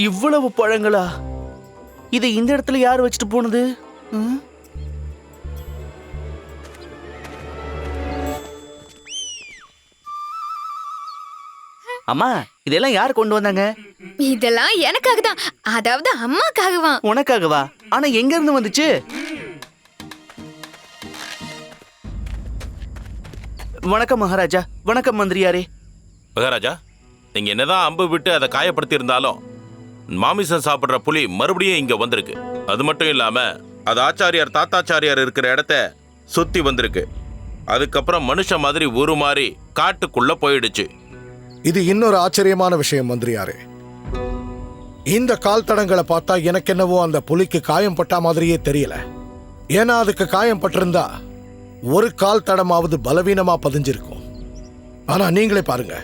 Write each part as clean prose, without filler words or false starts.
இவ்வளவு பழங்களா? இதை இந்த இடத்துல யார் வச்சுட்டு போனது? அம்மா, இதெல்லாம் யார் கொண்டு வந்தாங்க? இதெல்லாம் எனக்காக தான், அதாவது அம்மாக்காகவா. உனக்காகவா? ஆனா எங்க இருந்து வந்துச்சு? வணக்கம் மகாராஜா. வணக்கம் மந்திரியாரே. மகாராஜா, நீங்க என்னதான் அம்பு விட்டு அதை காயப்படுத்தி இருந்தாலும் மாமிசம் சாப்பிடுற புலி மறுபடியும் இங்க வந்திருக்கு. அது மட்டும் இல்லாம அது ஆச்சாரியார் தாத்தாச்சாரியார் இருக்கிற இடத்த சுத்தி வந்திருக்கு. அதுக்கப்புறம் மனுஷன் மாதிரி உருமாறி காட்டுக்குள்ள போயிடுச்சு. இது இன்னொரு ஆச்சரியமான விஷயம் மந்திரியாரே. இந்த கால் தடங்களை பார்த்தா எனக்கு என்னவோ அந்த புலிக்கு காயம் பட்டா மாதிரியே தெரியல. ஏன்னா அதுக்கு காயம் பட்டிருந்தா ஒரு கால் தடமாவது பலவீனமா பதிஞ்சிருக்கும். ஆனா நீங்களே பாருங்க,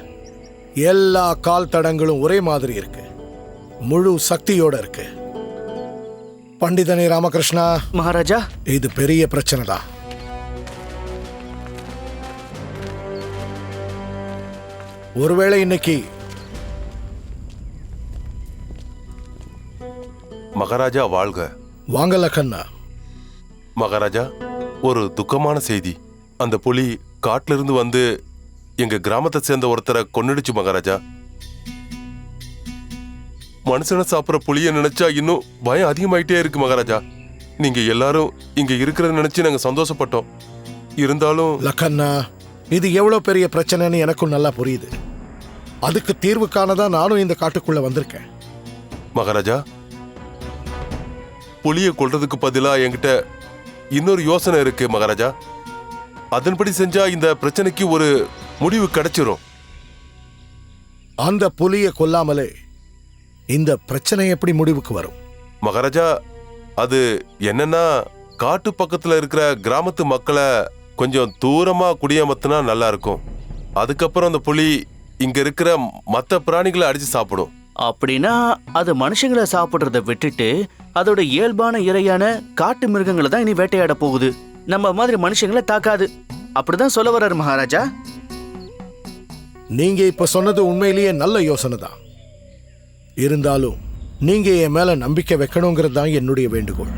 எல்லா கால் தடங்களும் ஒரே மாதிரி இருக்கு, முழு சக்தியோட இருக்கு. பண்டிதனே ராமகிருஷ்ணா மகாராஜா, இது பெரிய பிரச்சனை தான். ஒருவேளை இன்னைக்கு மகாராஜா வாழ்க. வாங்க லக்கண்ணா. மகாராஜா, ஒரு துக்கமான செய்தி. அந்த புலி காட்டுல இருந்து வந்து எங்க கிராமத்தை சேர்ந்த ஒருத்தரை கொன்னுடுச்சு மகாராஜா. மனுஷனை சாப்பிட்ற புலிய நினைச்சா இன்னும் பயம் அதிகமாயிட்டே இருக்கு மகாராஜா. நீங்க எல்லாரும் இங்க இருக்கிறத நினைச்சு நாங்க சந்தோஷப்பட்டோம். இருந்தாலும் லக்கண்ணா, இது எவ்வளவு பெரிய பிரச்சனைன்னு எனக்கும் நல்லா புரியுது. அதுக்கு தீர்வு காணதான் நானும் இந்த காட்டுக்குள்ள வந்திருக்கேன். மகாராஜா, புலியை கொல்றதுக்கு பதிலா என்கிட்ட இன்னொரு யோசனை இருக்கு மகாராஜா. அதன்படி செஞ்சா இந்த பிரச்சனைக்கு ஒரு முடிவு கிடைச்சிரும். அந்த புலியை கொல்லாமலே இந்த பிரச்சனை எப்படி முடிவுக்கு வரும்? மகாராஜா, அது என்னன்னா, காட்டு பக்கத்துல இருக்கிற கிராமத்து மக்களை கொஞ்சம் தூரமா குடியமர்த்தினா நல்லா இருக்கும். அதுக்கப்புறம் அந்த புலி இங்க இருக்கிற மற்ற பிராணிகளை அடிச்சு சாப்பிடும். அப்படின்னா அது மனுஷங்களை சாப்பிடுறத விட்டுட்டு அதோட இயல்பான இரையான காட்டு மிருகங்களை தான் இனி வேட்டையாட போகுது. நம்ம மாதிரி மனுஷங்களை தாக்காது. அப்படிதான் சொல்ல வர்றாரு மகாராஜா. நீங்க இப்ப சொன்னது உண்மையிலேயே நல்ல யோசனை தான். இருந்தாலும் நீங்க என் மேல நம்பிக்கை வைக்கணுங்கிறது தான் என்னுடைய வேண்டுகோள்.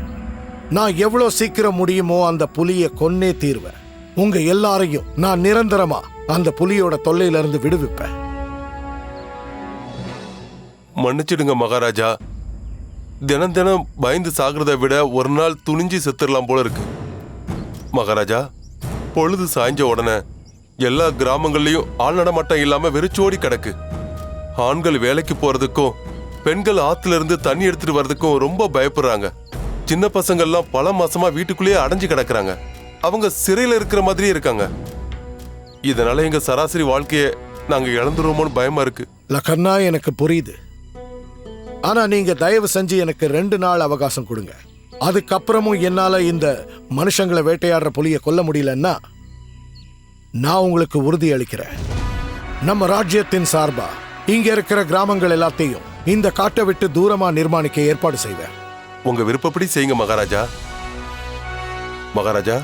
நான் எவ்வளவு சீக்கிரம் முடியுமோ அந்த புலியை கொன்னே தீர்வேன். உங்க எல்லாரையும் நான் நிரந்தரமா அந்த புலியோட தொல்லையில இருந்து விடுவிப்பேன். மன்னிச்சிடுங்க மகாராஜா. தினம் தினம் பயந்து சாகிறத விட ஒரு நாள் துணிஞ்சு செத்துடலாம் போல இருக்கு மகாராஜா. பொழுது சாய்ஞ்ச உடனே எல்லா கிராமங்கள்லயும் ஆள் நடமாட்டம் இல்லாம வெறிச்சோடி கிடக்கு. ஆண்கள் வேலைக்கு போறதுக்கும் பெண்கள் ஆத்துல இருந்து தண்ணி எடுத்துட்டு வர்றதுக்கும் ரொம்ப பயப்படுறாங்க. சின்ன பசங்கள்லாம் பல மாசமா வீட்டுக்குள்ளேயே அடைஞ்சு கிடக்குறாங்க. அவங்க சிறையில இருக்கிற மாதிரியே இருக்காங்க. இதனால எங்க சராசரி வாழ்க்கைய நாங்க இழந்துருவோமோன்னு பயமா இருக்கு. லக்கண்ணா, எனக்கு புரியுது. ஆனா நீங்க தயவு செஞ்சு எனக்கு 2 நாள் அவகாசம் கொடுங்க. அதுக்கப்புறமும் என்னால இந்த மனுஷங்களை வேட்டையாடுற புலியை கொல்ல முடியலன்னா நான் உங்களுக்கு உறுதி அளிக்கிறேன், நம்ம ராஜ்யத்தின் சார்பா இங்க இருக்கிற கிராமங்கள் எல்லாத்தையும் இந்த காட்டை விட்டு தூரமா நிர்மாணிக்க ஏற்பாடு செய்வேன். உங்க விருப்பப்படி செய்யுங்க மகாராஜா. மகாராஜா,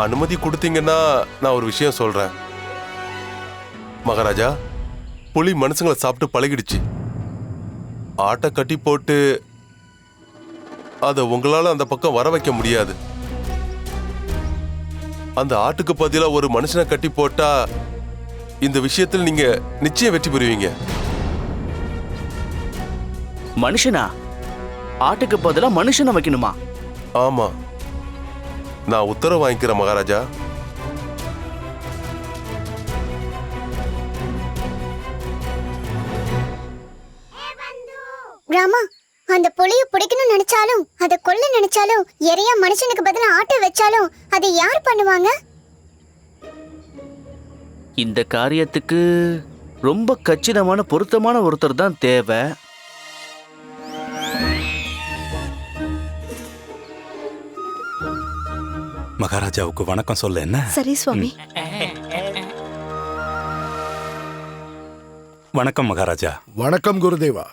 அனுமதி கொடுத்தீங்கன்னா நான் ஒரு விஷயம் சொல்றேன். மகாராஜா, புலி மனுஷங்களை சாப்பிட்டு பழகிடுச்சு. ஆட்டை கட்டி போட்டு அதை உங்களால அந்த பக்கம் வர வைக்க முடியாது. அந்த ஆட்டுக்கு பதிலா ஒரு மனுஷனை கட்டி போட்டா இந்த விஷயத்தில் நீங்க நிச்சயம் வெற்றி பெறுவீங்க. மனுஷனா? ஆட்டுக்கு பதிலா மனுஷனை வைக்கணுமா? ஆமா, நான் உத்தரவு வாங்கிக்கிறேன் மகாராஜா. ராமா, அந்த புலியை பிடிக்கணும்னு நினைச்சாலும் அதை கொல்ல நினைச்சாலும் எறையா மனுஷனுக்கு பதிலா ஆட்டை வச்சாலும் அதை யார் பண்ணுவாங்க? இந்த காரியத்துக்கு ரொம்ப கச்சிதமான பொருத்தமான ஒருத்தர் தான் தேவை. மகாராஜாவுக்கு வணக்கம் சொல்ல என்ன? சரி சுவாமி. வணக்கம் மகாராஜா. வணக்கம் குருதேவா.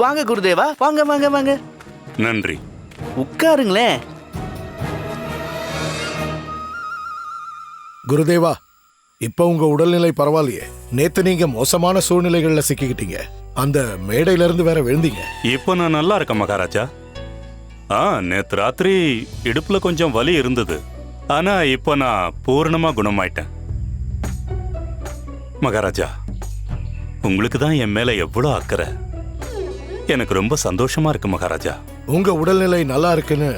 வாங்க குருதேவா, வாங்க வாங்க வாங்க, நன்றி. உட்காருங்களேன். குருதேவா, இப்ப உங்க உடல்நிலை பரவாயில்லையே? நேத்து நீங்க மோசமான சூழ்நிலைகள்ல சிக்கிக்கிட்டீங்க. அந்த மேடையில இருந்து வேற விழுந்தீங்க. இப்போ நான் நல்லா இருக்கேன் மகாராஜா. நேத்து ராத்திரி இடுப்புல கொஞ்சம் வலி இருந்தது. ஆனா இப்போ நான் பூரணமா குணமாயிட்டேன். மகாராஜா, உங்களுக்கு தான் என் மேல எவ்வளவு அக்கறை. எனக்கு ரொம்ப சந்தோஷமா இருக்கு மகாராஜா. உங்க உடல்நிலை நல்லா இருக்குன்னு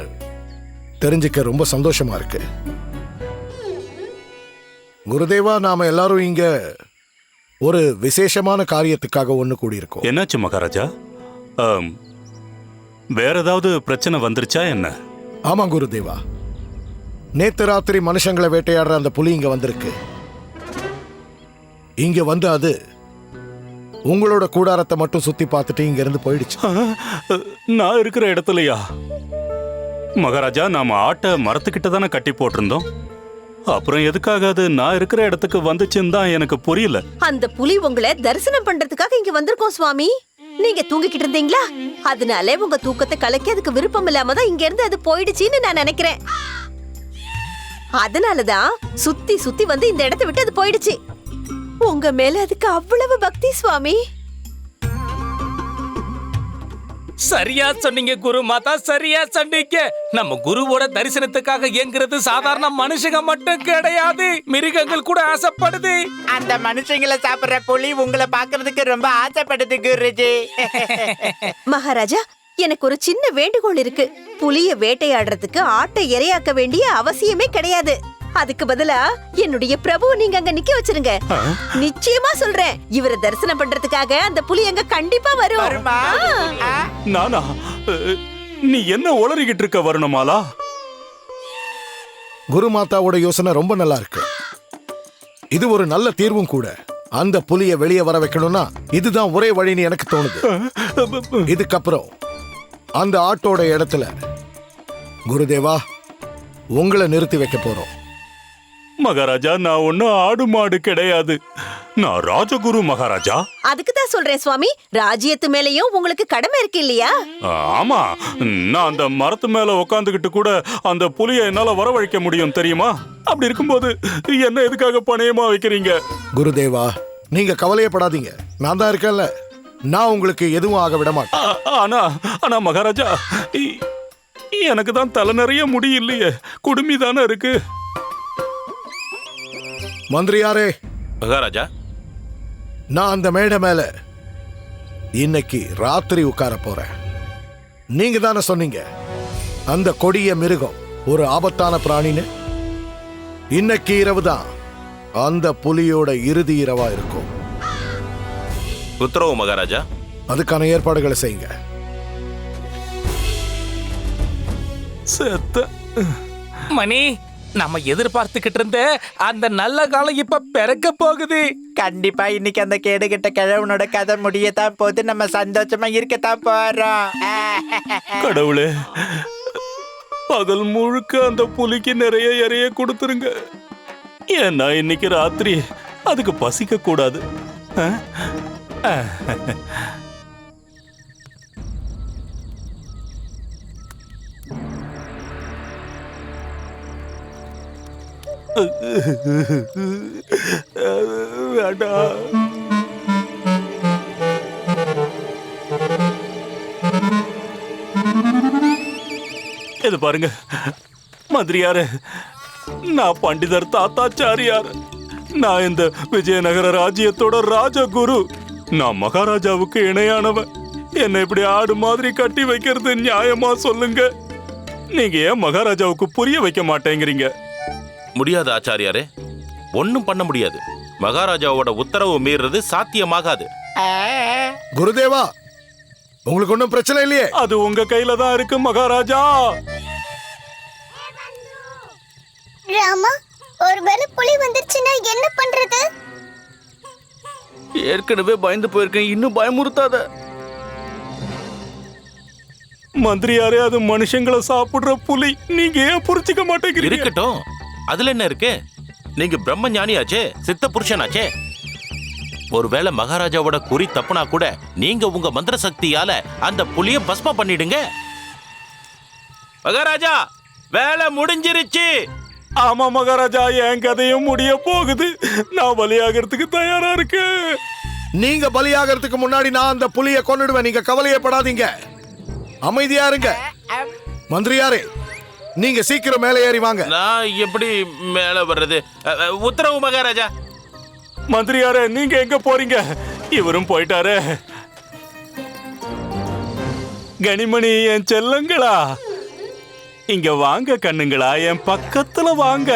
தெரிஞ்சுக்க ரொம்ப சந்தோஷமா இருக்கு. குருதேவா, நாம எல்லாரும் இங்க ஒரு விசேஷமான காரியத்துக்காக ஒண்ணு கூடியிருக்கோம். என்னாச்சு மகாராஜா? வேற ஏதாவது பிரச்சனை வந்துருச்சா என்ன? ஆமா குருதேவா, நேத்து ராத்திரி மனுஷங்களை வேட்டையாடுற அந்த புலி இங்க வந்திருக்கு. இங்க வந்து அது உங்களோட கூடாரத்தை மட்டும் சுத்தி பார்த்துட்டு இங்க இருந்து போயிடுச்சு. நான் இருக்கிற இடத்துலயா? மகாராஜா, நாம ஆட்டை மரத்துக்கிட்ட தானே கட்டி போட்டிருந்தோம். அப்புறம் எதுக்காக அது நான் இருக்கிற இடத்துக்கு வந்துச்சுன்னு தான் எனக்கு புரியல. அந்த புலி உங்களை தரிசனம் பண்றதுக்காக இங்க வந்திருக்கோம் சுவாமி. நீங்க தூங்கிக்கிட்டு இருந்தீங்களா? அதனால உங்க தூக்கத்தை கலைக்க அதுக்கு விருப்பம் இல்லாம தான் இங்க இருந்து அது போயிடுச்சுன்னு நான் நினைக்கிறேன். அதனாலதான் சுத்தி சுத்தி வந்து இந்த இடத்தை விட்டு அது போயிடுச்சு. உங்க மேல அதுக்கு அவ்வளவு பக்தி சுவாமி. சரியா சொன்னீங்க குரு மாதா, சரியா சொன்னீங்க. நம்ம குருவோட தரிசனத்துக்காக ஏங்குறது சாதாரண மனுஷங்க மட்டும் கிடையாது, மிருகங்கள் கூட ஆசைப்படுது. அந்த மனுஷங்களை சாப்பிடுற புலி உங்களை பாக்குறதுக்கு ரொம்ப ஆசைப்படுது குருஜி. மகாராஜா, எனக்கு ஒரு சின்ன வேண்டுகோள் இருக்கு. புலிய வேட்டையாடுறதுக்கு ஆட்டை இரையாக்க வேண்டிய அவசியமே கிடையாது. அதுக்கு பதிலா என்னுடைய பிரபுவை நீங்க அங்க நிக்க வச்சிருங்க. நிச்சயமா சொல்றேன், இவரை தரிசனம் பண்றதுக்காக அந்த புலி அங்க கண்டிப்பா வரும். நானா? நீ என்ன உளறிக்கிட்டு இருக்க வருணமாலா? குருமாதாவோட யோசனை ரொம்ப நல்லா இருக்கு. இது ஒரு நல்ல தீர்வும் கூட. அந்த புலியை வெளியே வர வைக்கணும்னா இதுதான் ஒரே வழின்னு எனக்கு தோணுது. இதுக்கப்புறம் அந்த ஆட்டோட இடத்துல குருதேவா உங்களை நிறுத்தி வைக்க போறோம். மகாராஜா, நான் ஒன்னும் ஆடு மாடு கிடையாது. நான் ராஜகுரு மகாராஜா. அதுக்கு தான் சொல்றேன் சுவாமி, ராஜ்யத்து மேலயும் உங்களுக்கு கடமை இருக்கு இல்லையா? ஆமா, நான் அந்த மரத்து மேல உட்காந்துக்கிட்டு கூட அந்த புலியை என்னால வரவழைக்க முடியும் தெரியுமா? அப்படி இருக்கும்போது என்ன எதுக்காக பணையமா வைக்கிறீங்க? குருதேவா, நீங்க கவலையப்படாதீங்க, நான் தான் இருக்கேன்ல. நான் உங்களுக்கு எதுவும் ஆக விட மாட்டேன். ஆனா மகாராஜா, எனக்கு தான் தலை நிறைய முடி இல்லையே, குடுமி தானே இருக்கு. மந்திரியாரே, மகாராஜா, நான் அந்த மேடை மேல இன்னைக்கு ராத்திரி உட்கார போறேன். நீங்க தானே சொன்னீங்க அந்த கொடிய மிருகம் ஒரு ஆபத்தான பிராணின்னு. இன்னைக்கு இரவு தான் அந்த புலியோட இறுதி இரவா இருக்கும். உத்தரவு மகாராஜா. அதுக்கான ஏற்பாடுகளை செய்யுங்க. மணி, நம்ம எதிர்பார்த்துக்கிட்டு இருந்த அந்த நல்ல காலம் இப்ப பிறக்க போகுது. கண்டிப்பா இன்னைக்கு அந்த கேடுகிட்ட கிழவனோட கதை முடியத்தான் போது. நம்ம சந்தோஷமா இருக்கத்தான் போறோம். கடவுளே, பகல் முழுக்க அந்த புலிக்கு நிறைய இறைய கொடுத்துருங்க. ஏன்னா இன்னைக்கு ராத்திரி அதுக்கு பசிக்க கூடாது. இது பாருங்க மந்திரியாரு, நான் பண்டிதர் தாத்தாச்சாரியார். நான் இந்த விஜயநகர ராஜ்யத்தோட ராஜகுரு. நான் மகாராஜாவுக்கு இணையானவன். என்னை இப்படி ஆடு மாதிரி கட்டி வைக்கிறது நியாயமா சொல்லுங்க? நீங்க ஏன் மகாராஜாவுக்கு புரிய வைக்க மாட்டேங்கிறீங்க? முடியாது ஆச்சாரியாரே, ஒன்னும் பண்ண முடியாது. மகாராஜாவோட உத்தரவு மீறது சாத்தியமாகாது. குருதேவா, உங்களுக்கு ஒன்றும் பிரச்சனை இல்லையே? அது உங்க கையில தான் இருக்கு மகாராஜா. ராமா, ஒருவேளை புலி வந்துருச்சுன்னா என்ன பண்றது? ஏற்கனவே பயந்து போயிருக்கேன், இன்னும் பயமுறுத்தாத. மந்திரியாரே, அது மனுஷங்களை சாப்பிடுற புலி. நீங்க ஏன் புரிஞ்சுக்க மாட்டேங்கிறீங்க? இருக்கட்டும், அதுல என்ன இருக்கு? நீங்க பிரம்ம ஞானியாச்சே, சித்த புருஷனாச்சே. ஒருவேளை மகாராஜாவோட குறி தப்புனா கூட நீங்க உங்க மந்திர சக்தியால அந்த புலிய பஸ்மம் பண்ணிடுங்க. மகாராஜா, வேலை முடிஞ்சிருச்சு. ஆமா மகாராஜா, என் கதையும் முடிய போகுது. நான் பலியாகிறதுக்கு தயாரா இருக்கேன். நீங்க பலியாகிறதுக்கு முன்னாடி நான் அந்த புலியை கொன்னுடுவேன். நீங்க கவலையப்படாதீங்க, அமைதியா இருங்க. மந்திரியாரே, நீங்க சீக்கிரம் மேலே ஏறி வாங்க. நான் எப்படி மேல வர்றது? உத்தரவு மகாராஜா. மந்திரியாரே, நீங்க எங்க போறீங்க? இவரும் போயிட்டாரு. கனிமணி, என் செல்லங்களா, இங்க வாங்க கண்ணுங்களா, என் பக்கத்துல வாங்க.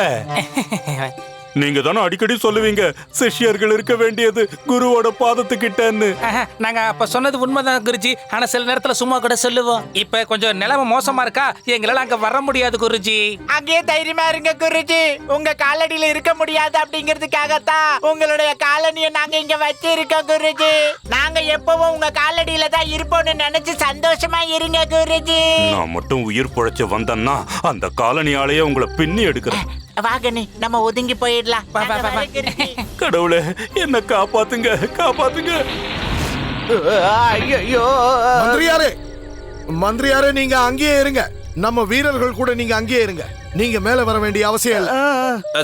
நீங்க தானே அடிக்கடி சொல்லுவீங்க சிஷ்யர்கள் இருக்க வேண்டியது குருவோட பாதத்துக்கிட்டன்னு. நாங்க அப்ப சொன்னது உண்மைதான் குருஜி. ஆனா சில நேரத்துல சும்மா கூட சொல்லுவோம். இப்ப கொஞ்சம் நிலைமை மோசமா இருக்கா, எங்களால அங்க வர முடியாது குருஜி. அங்கேயே தைரியமா இருங்க குருஜி. உங்க காலடியில இருக்க முடியாது அப்படிங்கிறதுக்காகத்தான் உங்களுடைய காலனியை நாங்க இங்க வச்சிருக்கோம் குருஜி. நாங்க எப்பவும் உங்க காலடியில தான் இருப்போம்னு நினைச்சு சந்தோஷமா இருங்க குருஜி. நான் மட்டும் உயிர் பொழைச்சு வந்தேன்னா அந்த காலனியாலேயே உங்களை பின்னி எடுக்கிறேன். வாகனி, நம்ம ஒதுங்கி போயிடலாம். கடவுளே, என்ன காப்பாத்துங்க, காப்பாத்துங்க. மந்திரியாரே, மந்திரியாரே, நீங்க அங்கேயே இருங்க. நம்ம வீரர்கள் கூட நீங்க அங்கேயே இருங்க. நீங்க மேல வர வேண்டிய அவசியம் இல்ல.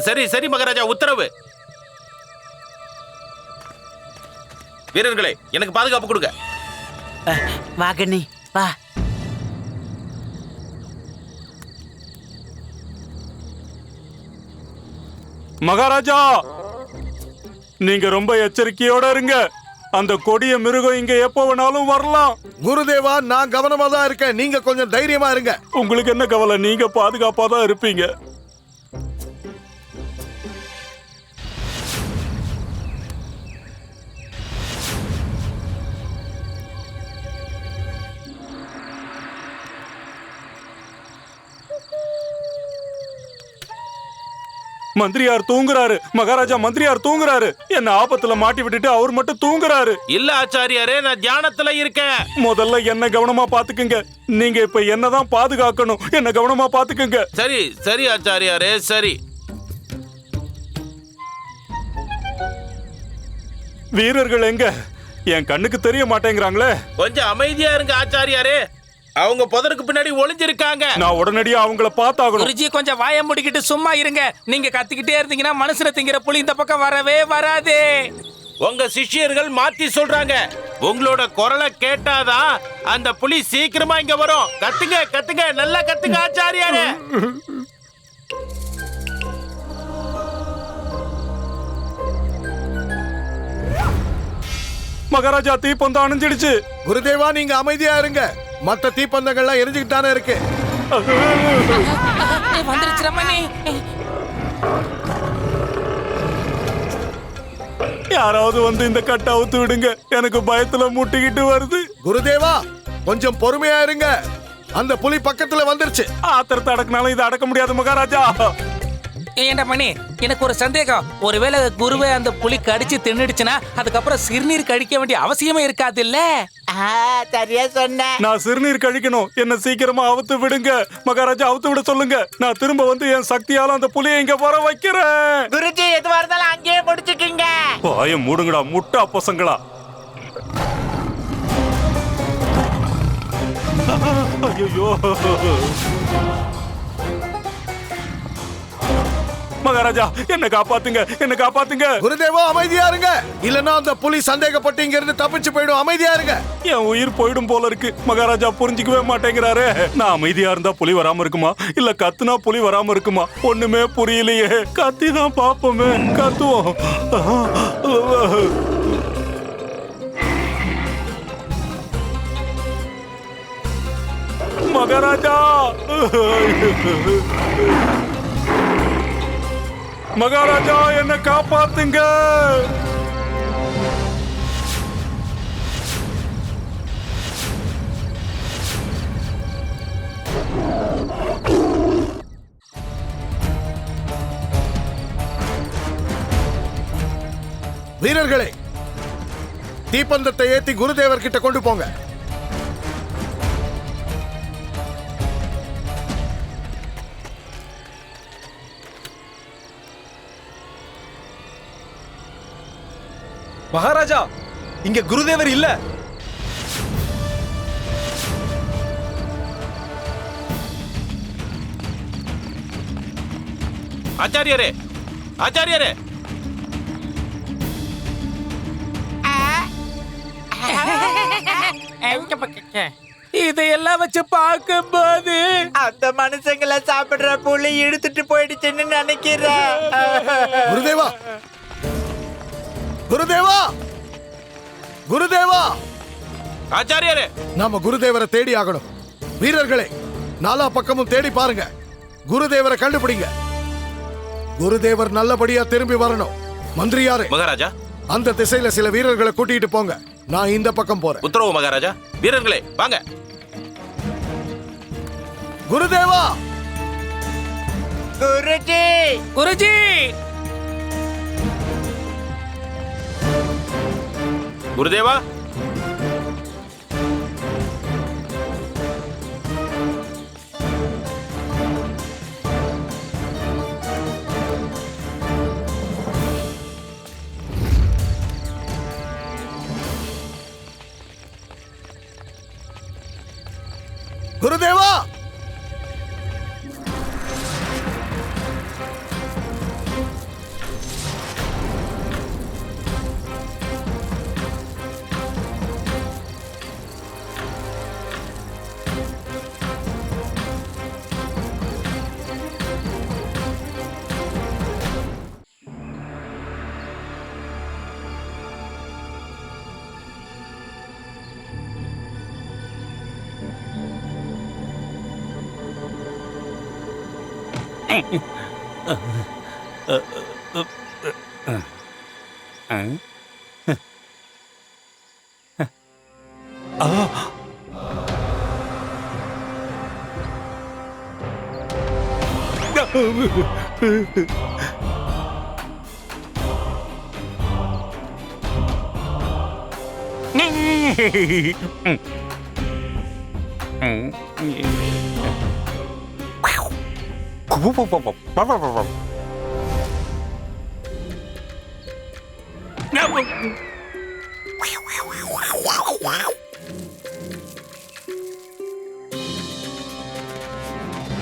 சரி சரி மகாராஜா, உத்தரவு. வீரர்களே, எனக்கு பாதுகாப்பு கொடுங்க. வாகனி, வா. மகாராஜா, நீங்க ரொம்ப எச்சரிக்கையோட இருங்க. அந்த கொடிய மிருகம் இங்க எப்ப வேணாலும் வரலாம். குருதேவா, நான் கவனமா தான் இருக்கேன். நீங்க கொஞ்சம் தைரியமா இருங்க. உங்களுக்கு என்ன கவலை, நீங்க பாதுகாப்பா தான் இருப்பீங்க. மந்திரியார் தூங்குறாரு. மகாராஜா, மந்திரியார் தூங்குறாரு. என்ன ஆபத்துல மாட்டி விட்டுட்டு அவர் மட்டும் தூங்குறாரு. இல்ல ஆச்சாரியாரே, நான் தியானத்துல இருக்கேன். முதல்ல என்ன கவனமா பாத்துக்குங்க. நீங்க இப்ப என்னதான் பாதுகாக்கணும். என்ன கவனமா பாத்துக்குங்க. சரி சரி ஆச்சாரியாரே, சரி. வீரர்கள் எங்க? என் கண்ணுக்கு தெரிய மாட்டேங்கிறாங்களே. கொஞ்சம் அமைதியா இருங்க ஆச்சாரியாரே. அவங்க புதருக்கு பின்னாடி ஒளிஞ்சிருக்காங்க. நான் உடனடியா அவங்கள பார்த்தாகணும். குருஜி, கொஞ்சம் வாய முடிக்கிட்டு சும்மா இருங்க. நீங்க கத்திக்கிட்டே இருந்தீங்கன்னா மனுஷனை திங்கிற புலி இந்த பக்கம் வரவே வராது. உங்க சிஷ்யர்கள் மாத்தி சொல்றாங்க. உங்களோட குரலை கேட்டாதான் அந்த புலி சீக்கிரமா இங்க வரும். கத்துங்க கத்துங்க, நல்லா கத்துங்க ஆச்சாரியாரே. மகாராஜா, தீப்பந்தம் அணைஞ்சிடுச்சு. குருதேவா, நீங்க அமைதியா இருங்க. மத்த தீப்பந்தங்கள்லாம் எரிஞ்சுக்கிட்டானே இருக்கு. வந்துருச்சு ரமணி. யாராவது வந்து இந்த கட்டை அவுத்து விடுங்க. எனக்கு பயத்துல முட்டிக்கிட்டு வருது. குருதேவா, கொஞ்சம் பொறுமையா இருங்க. அந்த புலி பக்கத்துல வந்துருச்சு. ஆத்திரத்தை அடக்குனாலும் இதை அடக்க முடியாது மகாராஜா. ஏண்டா மணி, எனக்கு ஒரு சந்தேகம். ஒருவேளை குருவை அந்த புலி கடிச்சு தின்னுடுச்சுன்னா அதுக்கப்புறம் சிறுநீர் கழிக்க வேண்டிய அவசியமே இருக்காது இல்ல? சரியா சொன்ன. நான் சிறுநீர் கழிக்கணும். என்ன சீக்கிரமா அவுத்து விடுங்க மகாராஜா. அவுத்து விட சொல்லுங்க. நான் திரும்ப வந்து என் சக்தியால அந்த புலியை இங்க வர வைக்கிறேன். குருஜி, எதுவா இருந்தாலும் அங்கேயே முடிச்சுக்கீங்க. வாய மூடுங்கடா முட்டா பசங்களா. ஐயோ, மகாராஜா, என்ன காப்பாத்துங்க, என்ன காப்பாத்துங்க. குருதேவா, அமைதியா இருங்க. இல்லன்னா அந்த புலி சந்தேகப்பட்டு இங்க இருந்து தப்பிச்சு போயிடும். அமைதியா இருங்க. என் உயிர் போயிடும் போல இருக்கு. மகாராஜா புரிஞ்சுக்கவே மாட்டேங்கிறாரு. நான் அமைதியா இருந்தா புலி வராம இருக்குமா, இல்ல கத்துனா புலி வராம இருக்குமா? ஒண்ணுமே புரியலையே. கத்தி தான் பாப்போமே, கத்துவோம். மகாராஜா, மகாராஜா, என்ன காப்பாத்துங்க. வீரர்களே, தீப்பந்தத்தை ஏத்தி குருதேவர் கிட்ட கொண்டு போங்க. மகாராஜா இங்க குருதேவர் இல்ல. ஆச்சாரியரே, ஆச்சாரியரே, இதையெல்லாம் வச்சு பார்க்கும்போது அந்த மனுஷங்களை சாப்பிடுற புலி இழுத்துட்டு போயிடுச்சுன்னு நினைக்கிறேன். குருதேவா, குருதேவா, குருதேவா, ஆச்சாரியரே, நாம குருதேவரை தேடி ஆகணும். வீரர்களே, நாலா பக்கமும் தேடி பாருங்க. குருதேவரை கண்டுபிடிங்க. குருதேவர் நல்லபடியா திரும்பி வரணும். மந்திரியாரே, மகாராஜா, அந்த திசையில சில வீரர்களை கூட்டிட்டு போங்க. நான் இந்த பக்கம் போறேன். உத்தரவு மகாராஜா. வீரர்களே வாங்க. குருதேவா, குருஜி, குருஜி, குருதேவா, குருதேவா,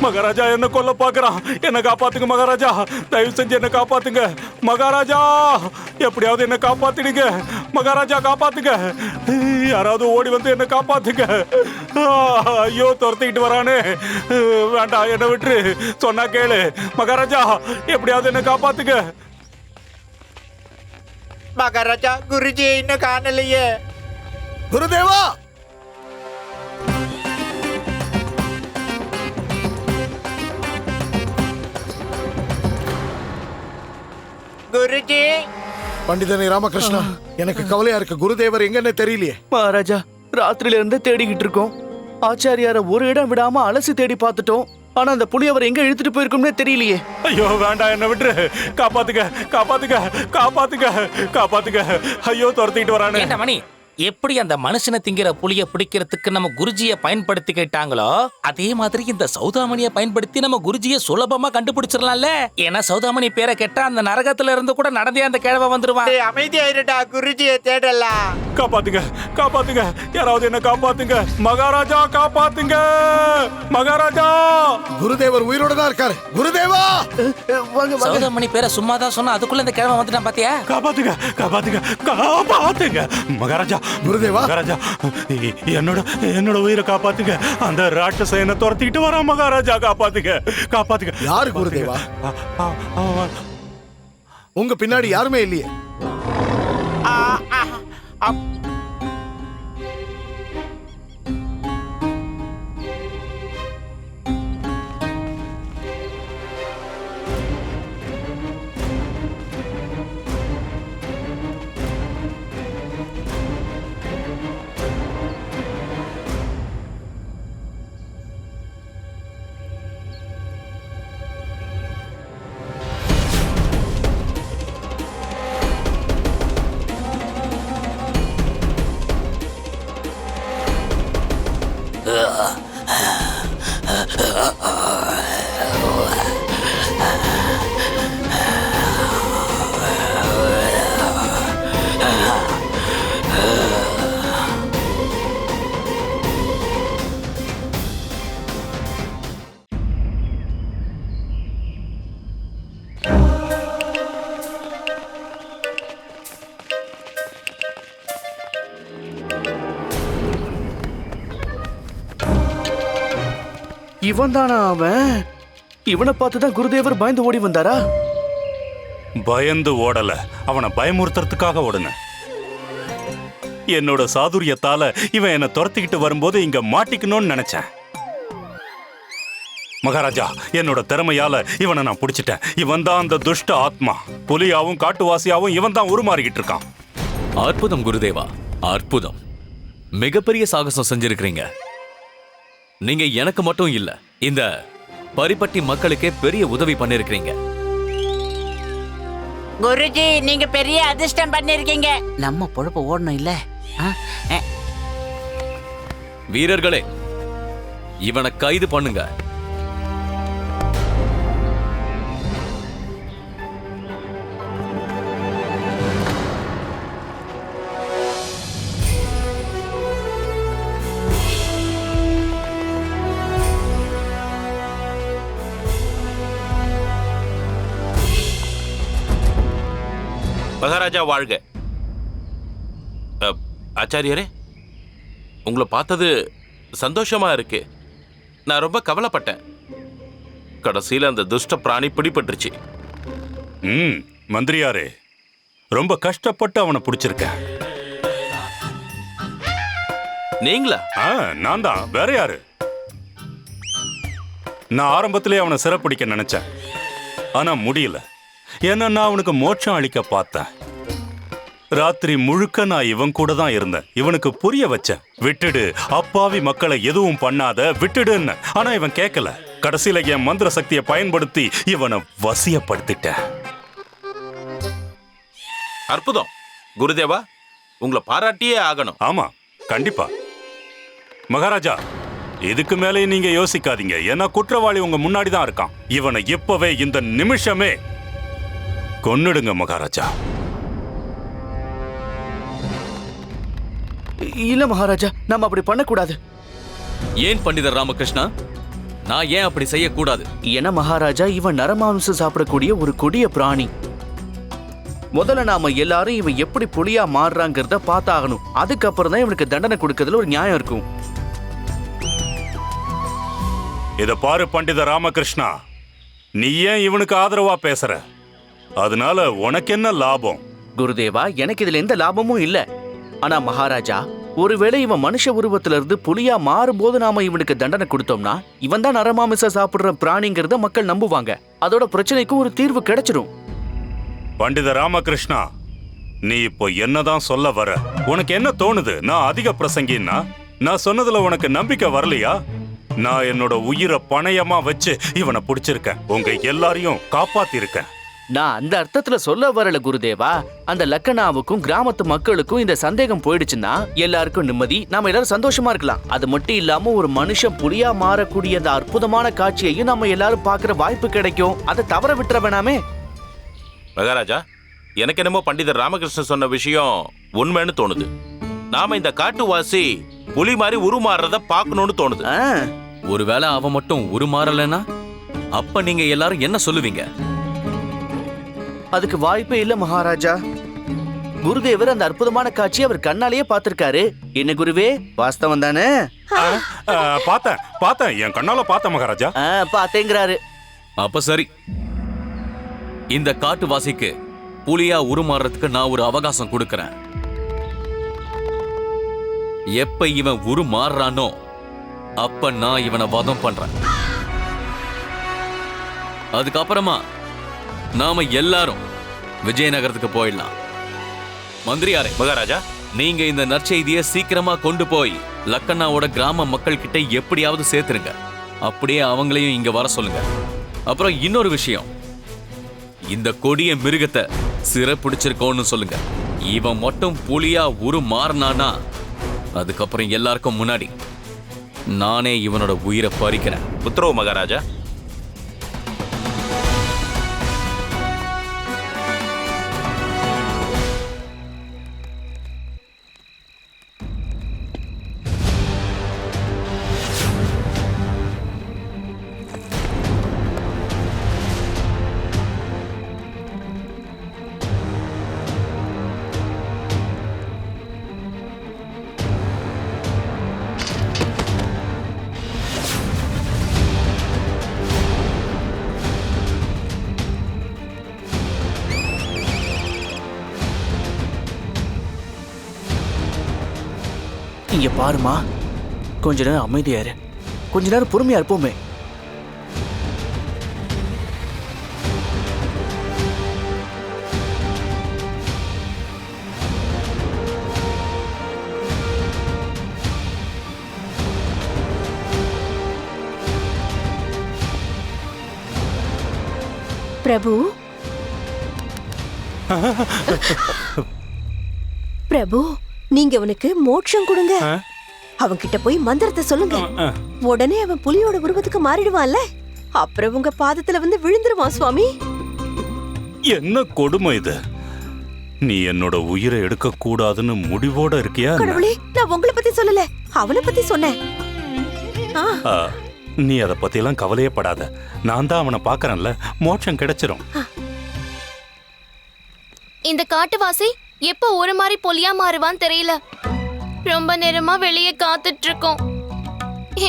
மகாராஜா என்ன கொல்ல பாக்குறான். என்ன காப்பாத்துங்க மகாராஜா, தயவு செஞ்சு என்ன காப்பாத்துங்க மகாராஜா, எப்படியாவது என்ன காப்பாத்திடுங்க மகாராஜா, காப்பாத்துங்க. யாராவது ஓடி வந்து என்ன காப்பாத்துங்க. ஐயோ, துரத்திக்கிட்டு வரானே. வேண்டாம், என்ன விட்டு சொன்னா கேளு மகாராஜா, எப்படியாவது என்ன காப்பாத்துங்க. மகாராஜா, குருஜி இன்னும் காணலையே. குருதேவா, குருஜி, பண்டிதனை ராமகிருஷ்ணா, எனக்கு கவலையா இருக்கு. குருதேவர் எங்கன்னு தெரியலையே. மகாராஜா, ராத்திரில இருந்து தேடிக்கிட்டு இருக்கோம். ஆச்சாரியார ஒரு இடம் விடாம அலசி தேடி பார்த்துட்டோம். ஆனா அந்த புலி அவர் எங்க இழுத்துட்டு போயிருக்கும்னே தெரியலையே. ஐயோ, வேண்டாம், என்ன விட்டு காப்பாத்துங்க, காப்பாத்துங்க, காப்பாத்துங்க, காப்பாத்துங்க. ஐயோ, துரத்திட்டு வரானே. ஏண்டா மணி, எப்படி அந்த மனுஷனை திங்கிற புலிய பிடிக்கிறதுக்கு நம்ம குருஜியை பயன்படுத்திக்கிட்டாங்களோ அதே மாதிரி இந்த சௌதாமணியை பயன்படுத்தி நம்ம குருஜியை சுலபமா கண்டுபிடிச்சிடலாம்ல. ஏன்னா சௌதாமணி பேரை கேட்டா அந்த நரகத்துல இருந்து கூட நடந்தே அந்த கிழவ வந்துருவான். டேய், அமைதியாயிருடா, குருஜியை தேடலாம். காப்பாத்துங்க, காப்பாத்துங்க, யாராவது என்ன காப்பாத்துங்க மகாராஜா, காப்பாத்துங்க மகாராஜா. குருதேவர் உயிரோட தான் இருக்காரு. குருதேவா, வாங்க வாங்க. சௌதாமணி பேரை சும்மா தான் சொன்னா அதுக்குள்ள இந்த கிழவ வந்துட்டான் பாத்தியா. காப்பாத்துங்க, காப்பாத்துங்க, காப்பாத்துங்க மகாராஜா. குருதேவா, மகாராஜா, என்னோட உயிரை காப்பாத்துங்க. அந்த ராட்சச என்ன துரத்திக்கிட்டு வரா மகாராஜா, காப்பாத்துங்க, காப்பாத்துங்க. யாரு குருதேவா? உங்க பின்னாடி யாருமே இல்லையே. இவன் தானா அவன்? இவனை பார்த்துதான் குருதேவர் பயந்து ஓடி வந்தாரா? பயந்து ஓடல, அவனை பயமுறுத்துறதுக்காக ஓடுன. என்னோட சாதுரியத்தால இவன் என்ன துரத்திக்கிட்டு வரும்போது இங்க மாட்டிக்கணும்னு நினைச்சேன். மகாராஜா, என்னோட திறமையால இவனை நான் பிடிச்சிட்டேன். இவன் தான் அந்த துஷ்ட ஆத்மா. புலியாவும் காட்டுவாசியாவும் இவன் தான் உருமாறிக்கிட்டு இருக்கான். அற்புதம் குருதேவா, அற்புதம். மிகப்பெரிய சாகசம் செஞ்சிருக்கிறீங்க. நீங்க எனக்கு மட்டும் இல்ல, இந்த பரிப்பட்டி மக்களுக்கே பெரிய உதவி பண்ணிருக்கிறீங்க. குருஜி, நீங்க பெரிய அதிர்ஷ்டம் பண்ணிருக்கீங்க. நம்ம பொழப்ப ஓடணும் இல்ல? வீரர்களே, இவனை கைது பண்ணுங்க. மகாராஜா வாழ்க. ஆச்சாரியரே, உங்களை பார்த்தது சந்தோஷமா இருக்கு. நான் ரொம்ப கவலைப்பட்டேன். கடைசியில் அந்த துஷ்ட பிராணி பிடிபட்டுருச்சு. மந்திரியாரே, ரொம்ப கஷ்டப்பட்டு அவனை பிடிச்சிருக்க. நீங்களா? நான் தான், வேற யாரு? நான் ஆரம்பத்திலே அவனை சிறப்பிடிக்க நினைச்சேன், ஆனா முடியல. ஏன்னா நான் அவனுக்கு மோட்சம் அளிக்க பார்த்தேன். ராத்திரி முழுக்க நான் இவன் கூட தான் இருந்தேன். இவனுக்கு புரிய வச்சேன், விட்டுடு, அப்பாவி மக்களை எதுவும் பண்ணாத, விட்டுடுன்னு. ஆனா இவன் கேட்கல. கடைசியில என் மந்திர சக்தியை பயன்படுத்தி இவனை வசியப்படுத்திட்டேன். அற்புதம் குருதேவா, உங்களை பாராட்டியே ஆகணும். ஆமா, கண்டிப்பா. மகாராஜா, இதுக்கு மேலே நீங்க யோசிக்காதீங்க. ஏன்னா குற்றவாளி உங்க முன்னாடி தான் இருக்கான். இவனை இப்பவே, இந்த நிமிஷமே கொன்னுடுங்க மகாராஜா. இல்ல மகாராஜா, நாம அப்படி பண்ணக்கூடாது. ஏன் பண்டிதர் ராமகிருஷ்ணா? நான் ஏன் அப்படி செய்யக்கூடாது? ஏன்னா மகாராஜா, இவன் நரமாம்சம் சாப்பிடக்கூடிய ஒரு கொடிய பிராணி. முதல்ல நாம எல்லாரும் இவன் எப்படி புலியா மாறுறாங்கிறத பார்த்தாகணும். அதுக்கப்புறம் தான் இவனுக்கு தண்டனை கொடுக்கறதுல ஒரு நியாயம் இருக்கும். இத பாரு பண்டித ராமகிருஷ்ணா, நீ ஏன் இவனுக்கு ஆதரவா பேசுற? அதனால உனக்கு என்ன லாபம்? குருதேவா, எனக்கு இதுல எந்த லாபமும் இல்ல. ஆனா மகாராஜா, ஒருவேளை இவன் மனுஷ உருவத்துல இருந்து புலியா மாறும்போது நாம இவனுக்கு தண்டனை கொடுத்தோம்னா இவன் தான் நரமாமிசம் சாப்பிடுற பிராணிங்கிறத மக்கள் நம்புவாங்க. அதோட பிரச்சனைக்கும் ஒரு தீர்வு கிடைச்சிடும். பண்டித ராமகிருஷ்ணா, நீ இப்போ என்னதான் சொல்ல வர? உனக்கு என்ன தோணுது? நான் அதிக பிரசங்கின்னா நான் சொன்னதுல உனக்கு நம்பிக்கை வரலையா? நான் என்னோட உயிரை பணயமா வச்சு இவனை பிடிச்சிருக்கேன். உங்க எல்லாரையும் காப்பாத்திருக்கேன். நான் அந்த அர்த்தத்துல சொல்ல வரல குருதேவா. அந்த லக்கனாவுக்கும் கிராமத்து மக்களுக்கும் இந்த சந்தேகம் போயிடுச்சுன்னா எல்லாருக்கும் நிம்மதி, நாம எல்லாரும் சந்தோஷமா இருக்கலாம். அது மட்டும் இல்லாம ஒரு மனுஷன் புலியா மாறக்கூடிய அந்த அற்புதமான காட்சியையும் நம்ம எல்லாரும் பாக்குற வாய்ப்பு கிடைக்கும். அதை தவற விட்டுற வேணாமே. மகாராஜா, எனக்கு என்னமோ பண்டிதர் ராமகிருஷ்ணன் சொன்ன விஷயம் உண்மைன்னு தோணுது. நாம இந்த காட்டுவாசி புலி மாதிரி உருமாறுறத பார்க்கணும்னு தோணுது. ஒருவேளை அவன் மட்டும் உருமாறலன்னா அப்ப நீங்க எல்லாரும் என்ன சொல்லுவீங்க? அதுக்கு வாய்ப்பே இல்ல மகாராஜா. குருதேவர் அந்த அற்புதமான காட்சி அவர் கண்ணாலேயே பார்த்திருக்காரு. என்ன குருவே, வாஸ்தவம் தானே? பார்த்தேன், என் கண்ணால பார்த்தேன் மகாராஜா. பார்த்தேங்கிறாரு. அப்ப சரி, இந்த காட்டுவாசிக்கு புலியா உருமாறதுக்கு நான் ஒரு அவகாசம் கொடுக்கறேன். எப்ப இவன் உருமாறுறானோ அப்ப நான் இவனை வதம் பண்றேன். அதுக்கப்புறமா நாம எல்லாரும் விஜயநகரத்துக்கு போயிடலாம். மந்திரியாரே. மகாராஜா, நீங்க இந்த நற்செய்தியை சீக்கிரமா கொண்டு போய் லக்கண்ணாவோட கிராம மக்கள் கிட்ட எப்படியாவது சேர்த்துருங்க. அப்படியே அவங்களையும் இங்க வர சொல்லுங்க. அப்புறம் இன்னொரு விஷயம், இந்த கொடிய மிருகத்தை சிறைப்பிடிச்சிருக்கோன்னு சொல்லுங்க. இவன் மட்டும் புலியா உருமாறினானா அதுக்கப்புறம் எல்லாருக்கும் முன்னாடி நானே இவனோட உயிரை பறிக்கிறேன். உத்தரவு மகாராஜா. இங்க பாருமா, கொஞ்ச நேரம் அமைதியா இரு, கொஞ்ச நேரம் பொறுமையா இருப்போமே. பிரபு பிரபு, நீங்க அவனுக்கு மோட்சம் கொடுங்க. அவன்கிட்ட போய் மந்திரத்தை சொல்லுங்க. உடனே அவன் புலியோட உருவத்துக்கு மாறிடுவான்ல. அப்புறம் உங்க பாதத்துல வந்து விழுந்துருவான் சுவாமி. என்ன கொடுமை இது! நீ என்னோட உயிரை எடுக்க கூடாதுன்னு முடிவோட இருக்கியா? கடவுளே, நான் உங்களை பத்தி சொல்லல, அவனை பத்தி சொன்னேன். நீ அதை பத்தியெல்லாம் கவலையே படாத. நான் தான் அவனை பாக்குறேன்ல, மோட்சம் கிடைச்சிரும். இந்த காட்டுவாசி எப்போ ஒரு மாதிரி பொலியா மாறுவான்னு தெரியல. ரொம்ப நேரமா வெளியே காத்துட்டு இருக்கோம்.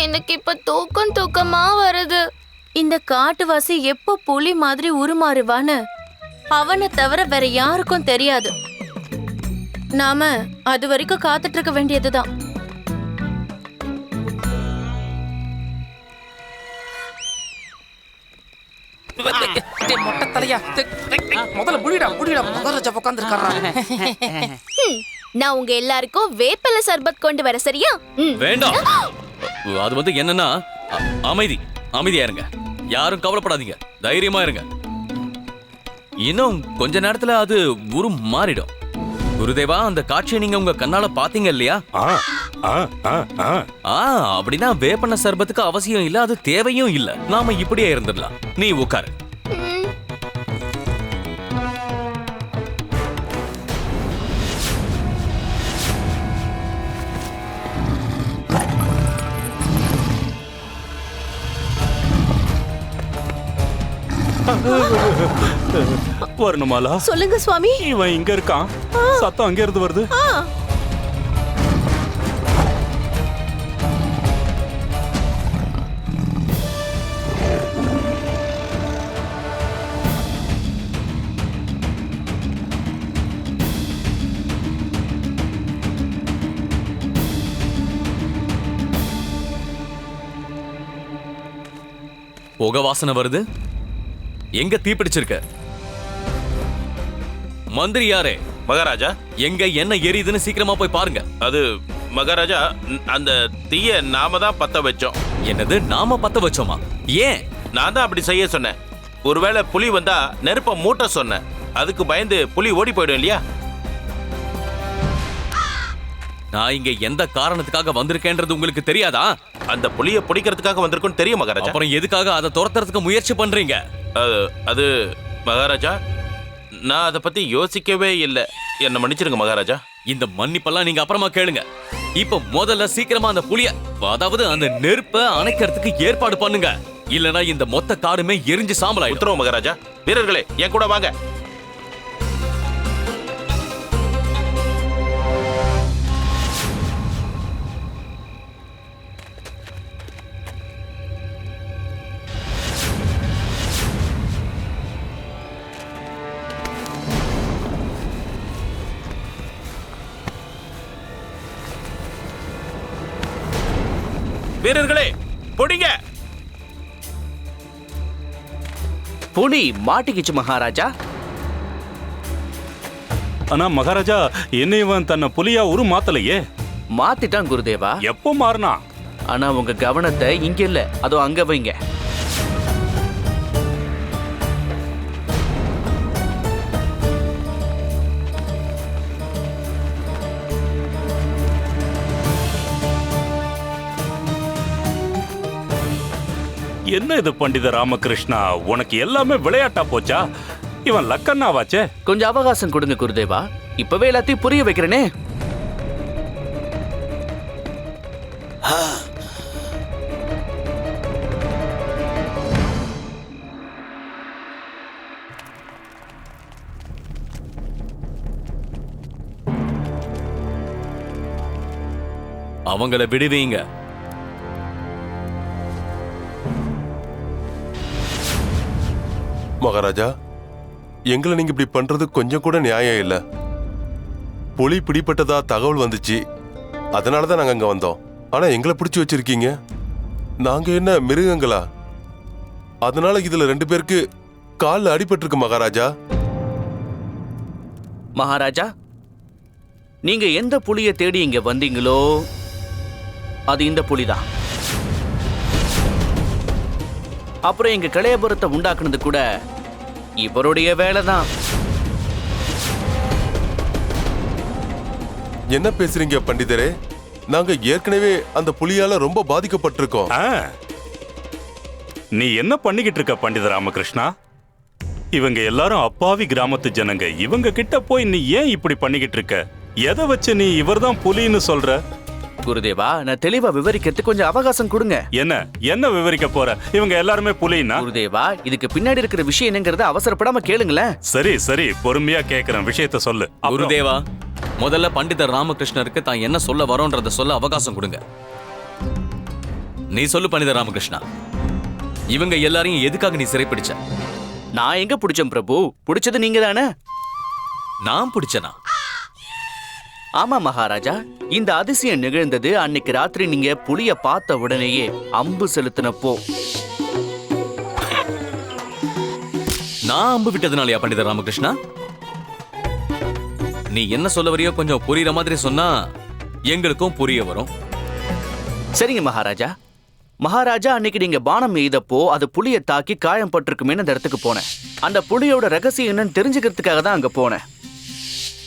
எனக்கு இப்ப தூக்கமா வருது. இந்த காட்டுவாசி எப்போ புலி மாதிரி உருமாறுவான்னு அவனை தவிர வேற யாருக்கும் தெரியாது. நாம அது வரைக்கும் காத்துட்டு இருக்க வேண்டியதுதான். மொட்டை தலையா, முதல்ல முடிடா மகாராஜா உட்கார்ந்து. நான் உங்க எல்லாருக்கும் வேப்பிலை சர்பத் கொண்டு வர, சரியா? வேண்டாம். அது வந்து என்னன்னா, அமைதியா இருங்க. யாரும் கவலைப்படாதீங்க, தைரியமா இருங்க. இன்னும் கொஞ்ச நேரத்துல அது குரு மாறிடும். குருதேவா, அந்த காட்சியை நீங்க உங்க கண்ணால பாத்தீங்க இல்லையா? அப்படின்னா வேப்பன சர்பத்துக்கு அவசியம் இல்ல, அது தேவையும் இல்ல. நாம இப்படியே இருந்துடலாம். நீ உட்காரு. வரணுமாலா? சொல்லுங்க சுவாமி. இவன் இங்க இருக்கான், சத்தம் அங்க இருந்து வருது. புகை வாசனை வருது. எங்க தீப்பிடிச்சிருக்க? மந்திரி யாரே? மகாராஜா, எங்க என்ன எரியுதுன்னு சீக்கிரமா போய் பாருங்க. அது மகாராஜா, அந்த தீய நாம தான் பத்த வச்சோம். என்னது, நாம பத்த வச்சோமா? ஏன்? நான் தான் அப்படி செய்ய சொன்னேன். ஒருவேளை புலி வந்தா நெருப்ப மூட்ட சொன்னேன். அதுக்கு பயந்து புலி ஓடி போயிடும் இல்லையா? நான் இங்க எந்த காரணத்துக்காக வந்திருக்கேன்றது உங்களுக்கு தெரியாதா? அந்த புலிய பிடிக்கிறதுக்காக வந்திருக்குன்னு தெரியும் மகாராஜா. அப்புறம் எதுக்காக அதை துரத்துறதுக்கு முயற்சி பண்றீங்க? அது மகாராஜா, நான் அதை பத்தி யோசிக்கவே இல்லை. என்ன மன்னிச்சிருங்க மகாராஜா. இந்த மன்னிப்பெல்லாம் நீங்க அப்புறமா கேளுங்க. இப்ப முதல்ல சீக்கிரமா அந்த புலிய, அதாவது அந்த நெருப்ப அணைக்கிறதுக்கு ஏற்பாடு பண்ணுங்க. இல்லனா இந்த மொத்த காடுமே எரிஞ்சு சாம்பலாயிடும். உத்தரவு மகாராஜா. வீரர்களே, என் கூட வாங்க. வீரர்களே, பொடிங்க. புலி மாட்டிக்கிச்சு மகாராஜா. ஆனா மகாராஜா, என்ன இவன் தன்னை புலியா மாத்தலையே? மாத்திட்டான் குருதேவா. எப்போ மாறினா? ஆனா உங்க கவனத்தை இங்க இல்ல, அதோ அங்க வைங்க. என்ன இது பண்டித ராமகிருஷ்ணா, உனக்கு எல்லாமே விளையாட்டா போச்சா? இவன் லக்கண்ணாவாச்சே. கொஞ்சம் அவகாசம் கொடுங்க குருதேவா, இப்பவே எல்லாத்தையும் புரிய வைக்கிறேனே. அவங்கள விடுவீங்க. மகாராஜா, எங்களை நீங்க இப்படி பண்றது கொஞ்சம் கூட நியாயம் இல்ல. புலி பிடிப்பட்டதா தகவல் வந்துச்சு. அதனால தான் நாங்க அங்க வந்தோம். ஆனா எங்களை பிடிச்சு வச்சிருக்கீங்க. நாங்க என்ன மிருகங்களா? அதனால இதுல 2 பேருக்கு கால்ல அடிபட்டிருக்கு மகாராஜா. மகாராஜா, நீங்க எந்த புலிய தேடி இங்க வந்தீங்களோ அது இந்த புலிதான். அப்புறம் எங்க கலையபுரத்தை உண்டாக்குனது கூட இவருடைய வேலைதான். என்ன பேசுறீங்க பண்டிதரே? நாங்க ஏற்கனவே அந்த புலியால ரொம்ப பாதிக்கப்பட்டிருக்கோம். நீ என்ன பண்ணிக்கிட்டு இருக்க பண்டித ராமகிருஷ்ணா? இவங்க எல்லாரும் அப்பாவி கிராமத்து ஜனங்க. இவங்க கிட்ட போய் நீ ஏன் இப்படி பண்ணிக்கிட்டு இருக்க? எதை வச்சு நீ இவர்தான் புலின்னு சொல்ற? குருதேவா, நான் தெளிவா விவரிக்கிறதுக்கு கொஞ்சம் அவகாசம் கொடுங்க. என்ன விவரிக்க போற? இவங்க எல்லாருமே புலின்னா? குருதேவா, இதுக்கு பின்னாடி இருக்கிற விஷயம் என்னங்கறத அவசரப்படாம கேளுங்களேன். சரி பொறுமையா கேக்குறேன், விஷயத்த சொல்லு. குருதேவா, முதல்ல பண்டிதர் ராமகிருஷ்ணருக்கு தான் என்ன சொல்ல வரோன்றத சொல்ல அவகாசம் கொடுங்க. நீ சொல்லு பண்டிதர் ராமகிருஷ்ணா, இவங்க எல்லாரையும் எதுக்காக நீ சிறைப்பிடிச்ச? நான் எங்க பிடிச்சேன் பிரபு? பிடிச்சது நீங்க தானே. நான் பிடிச்சனா? ஆமா மகாராஜா, இந்த அதிசயம் நிகழ்ந்தது அன்னைக்கு ராத்திரி நீங்க புலிய பார்த்த உடனேயே அம்பு செலுத்தினப்போ. நான் அம்பு விட்டதுனாலயா பண்டிதர் ராமகிருஷ்ணா? நீ என்ன சொல்ல வரையோ கொஞ்சம் புரியுற மாதிரி சொன்னா எங்களுக்கும் புரிய வரும். சரிங்க மகாராஜா. மகாராஜா, அன்னைக்கு நீங்க பானம் எய்தப்போ அது புலிய தாக்கி காயம் பட்டிருக்குமே அந்த இடத்துக்கு போனேன். அந்த புலியோட ரகசியம் என்னன்னு தெரிஞ்சுக்கிறதுக்காக தான் அங்க போனேன்.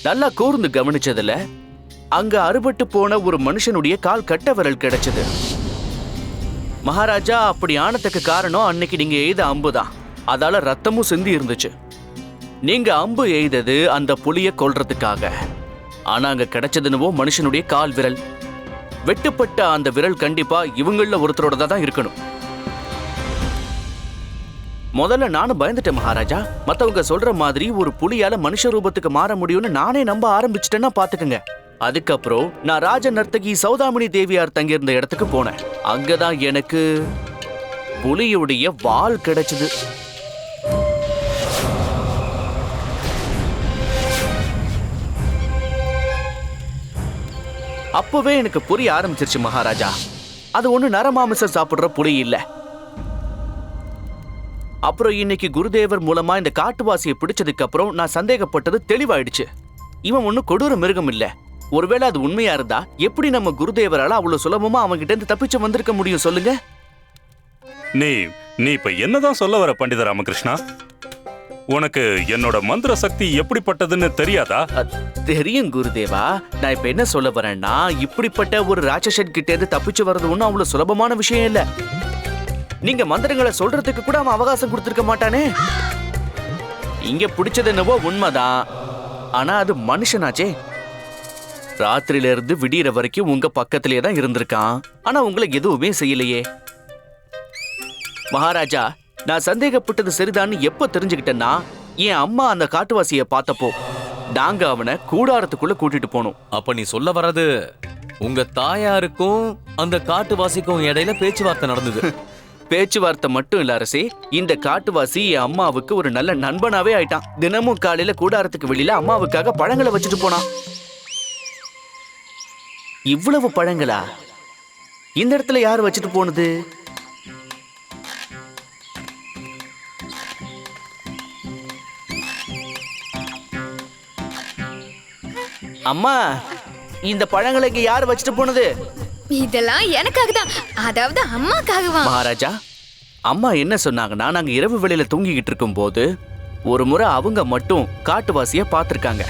நல்லா கூர்ந்து கவனிச்சதுல அங்க அறுபட்டு போன ஒரு மனுஷனுடைய கால் கட்ட விரல் கிடைச்சது. மகாராஜா, அப்படி ஆனதுக்கு காரணம் அன்னைக்கு நீங்க எய்த அம்புதான். அதால ரத்தமும் சிந்தி இருந்துச்சு. நீங்க அம்பு எய்தது அந்த புலிய கொல்றதுக்காக. ஆனா அங்க கிடைச்சதுனுவோ மனுஷனுடைய கால் விரல். வெட்டுப்பட்ட அந்த விரல் கண்டிப்பா இவங்கள ஒருத்தரோட தான் இருக்கணும். முதல்ல நானும் பயந்துட்டேன் மகாராஜா. மத்தவங்க சொல்ற மாதிரி ஒரு புலியால மனுஷ ரூபத்துக்கு மாற முடியும்னு நானே நம்ப ஆரம்பிச்சிட்டேன்னா பாத்துக்கங்க. அதுக்கப்புறம் நான் ராஜ நர்த்தகி சௌதாமணி தேவியார் தங்கியிருந்த இடத்துக்கு போனேன். அங்கதான் எனக்கு புலியுடைய வால் கிடைச்சது. அப்பவே எனக்கு புரிய ஆரம்பிச்சிருச்சு மகாராஜா, அது ஒண்ணு நரமாமிசம் சாப்பிடுற புலி இல்ல. அப்புறம் இன்னைக்கு குருதேவர் மூலமா இந்த காட்டுவாசியை பிடிச்சதுக்கு அப்புறம் நான் சந்தேகப்பட்டது தெளிவாயிடுச்சு. இவன் ஒண்ணு கொடூர மிருகம் இல்ல. ஒருவேளை அது உண்மையா இருந்தா எப்படி நம்ம குருதேவரால அவ்வளவு சுலபமா அவங்க கிட்ட இருந்து தப்பிச்சு வந்திருக்க முடியும் சொல்லுங்க? நீ இப்ப என்னதான் சொல்ல வர பண்டித ராமகிருஷ்ணா? உனக்கு என்னோட மந்திர சக்தி எப்படிப்பட்டதுன்னு தெரியாதா? தெரியும் குருதேவா. நான் இப்ப என்ன சொல்ல வரேன்னா, இப்படிப்பட்ட ஒரு ராட்சசன் கிட்ட இருந்து தப்பிச்சு வர்றது ஒன்னும் அவ்வளவு சுலபமான விஷயம் இல்ல. நீங்க மந்திரங்களை சொல்றதுக்கு கூட அவன் அவகாசம் கொடுத்திருக்க மாட்டானே. இங்க பிடிச்சது என்னவோ உண்மைதான், ஆனா அது மனுஷனாச்சே. ராத்திரியில இருந்து விடியற வரைக்கும் உங்க பக்கத்திலே தான் இருந்திருக்கான். ஆனா உங்களை எதுவுமே செய்யலையே. மகாராஜா, நான் சந்தேகப்பட்டது சரிதான்னு எப்ப தெரிஞ்சுக்கிட்டேன்னா, என் அம்மா அந்த காட்டுவாசிய பார்த்தப்போ நாங்க அவனை கூடாரத்துக்குள்ள கூட்டிட்டு போனோம். அப்ப நீ சொல்ல வர்றது உங்க தாயாருக்கும் அந்த காட்டுவாசிக்கும் இடையில பேச்சுவார்த்தை நடந்தது. பேச்சுவார்த்தை மட்டும் இல்ல அரசே, இந்த காட்டுவாசி என் அம்மாவுக்கு ஒரு நல்ல நண்பனாவே ஆயிட்டான். தினமும் காலையில கூடாரத்துக்கு வெளியில அம்மாவுக்காக பழங்களை வச்சுட்டு போனான். இவ்வளவு பழங்களா? இந்த இடத்துல யார் வச்சுட்டு போனது? அம்மா, இந்த பழங்களை இங்க யார் வச்சுட்டு போனது? இதெல்லாம் எனக்காக தான், அதாவது அம்மாக்காகவா? மகாராஜா, அம்மா என்ன சொன்னாங்கன்னா, நாங்க இரவு வேளையில தூங்கிக்கிட்டு இருக்கும் போது ஒரு முறை அவங்க மட்டும் காட்டுவாசிய பார்த்திருக்காங்க.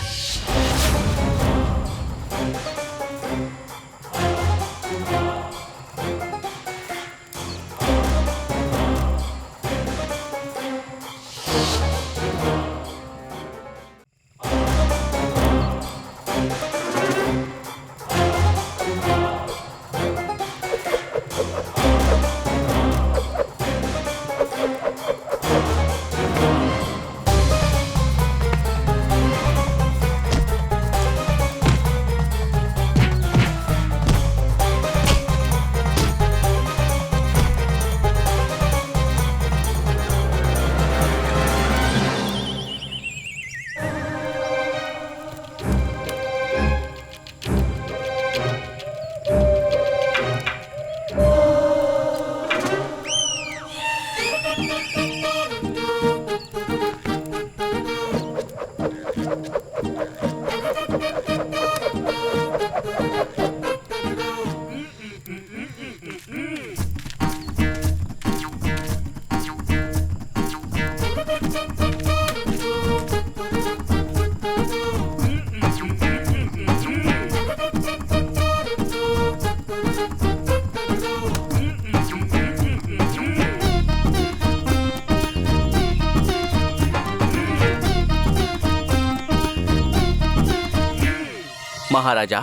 மகாராஜா,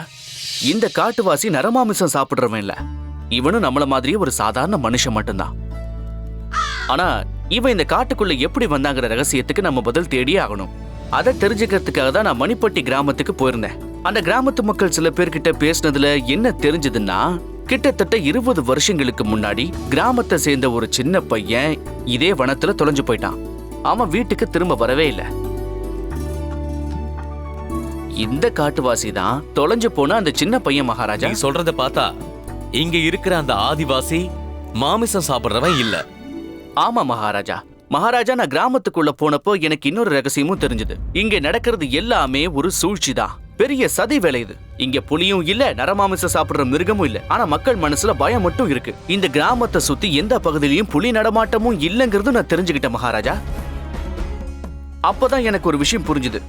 இந்த காட்டுவாசி நரமாமிசம் சாப்பிடுறவன் இல்ல. இவனும் நம்மள மாதிரியே ஒரு சாதாரண மனுஷன் மட்டும்தான். ஆனா இவன் இந்த காட்டுக்குள்ள எப்படி வந்தாங்கிற ரகசியத்துக்கு நம்ம பதில் தேடியே ஆகணும். அதை தெரிஞ்சுக்கிறதுக்காக தான் நான் மணிப்பட்டி கிராமத்துக்கு போயிருந்தேன். அந்த கிராமத்து மக்கள் சில பேர்கிட்ட பேசினதுல என்ன தெரிஞ்சதுன்னா, கிட்டத்தட்ட 20 வருஷங்களுக்கு முன்னாடி கிராமத்தை சேர்ந்த ஒரு சின்ன பையன் இதே வனத்துல தொலைஞ்சு போயிட்டான். அவன் வீட்டுக்கு திரும்ப வரவே இல்லை. இந்த காட்டுவாசி தான் தொலைஞ்சு போன அந்த சின்ன பையன் மகாராஜா. நீ சொல்றத பார்த்தா இங்க இருக்கிற அந்த ஆதிவாசி மாமிசம் சாப்பிடுறவன் இல்ல. ஆமா மகாராஜா. மகாராஜா, நான் கிராமத்துக்குள்ள போனப்போ எனக்கு இன்னொரு ரகசியமும் தெரிஞ்சது. இங்க நடக்கிறது எல்லாமே ஒரு சூழ்ச்சி தான். பெரிய சதி வேலை இது. இங்க புலியும் இல்ல, நரமாமிசம் சாப்பிடுற மிருகமும் இல்ல. ஆனா மக்கள் மனசுல பயம் மட்டும் இருக்கு. இந்த கிராமத்தை சுத்தி எந்த பகுதியிலையும் புலி நடமாட்டமும் இல்லங்கிறது நான் தெரிஞ்சுக்கிட்டேன் மகாராஜா. அப்பதான் எனக்கு ஒரு விஷயம் புரிஞ்சுது.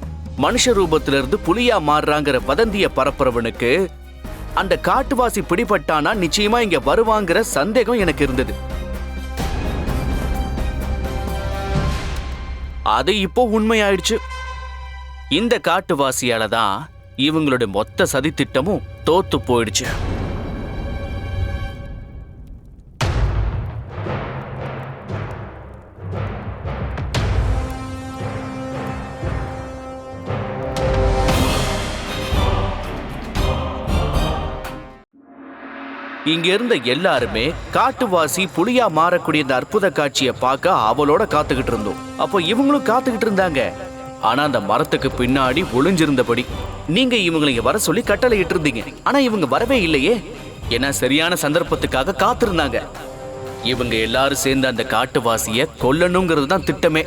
மனுஷ ரூபத்துல இருந்து புலியா மாறுறாங்கிற வதந்திய பரப்புறவனுக்கு அந்த காட்டுவாசி பிடிபட்டானா நிச்சயமா இங்க வருவாங்கிற சந்தேகம் எனக்கு இருந்தது. அது இப்போ உண்மையாயிடுச்சு. இந்த காட்டுவாசியால தான் இவங்களோட மொத்த சதி திட்டமும் தோத்து போயிடுச்சு. இங்க இருந்த எல்லாருமே காட்டுவாசி புலியா மாறக்கூடிய இந்த அற்புத காட்சியை பார்க்க அவளோட காத்துக்கிட்டு இருந்தோம். அப்போ இவங்களும் காத்துக்கிட்டு இருந்தாங்க. ஆனா அந்த மரத்துக்கு பின்னாடி ஒளிஞ்சிருந்தபடி நீங்க இவங்களை இங்க வர சொல்லி கட்டளையிட்டு இருந்தீங்க. ஆனா இவங்க வரவே இல்லையே. ஏன்னா சரியான சந்தர்ப்பத்துக்காக காத்திருந்தாங்க. இவங்க எல்லாரும் சேர்ந்து அந்த காட்டுவாசிய கொல்லணுங்கிறது தான் திட்டமே.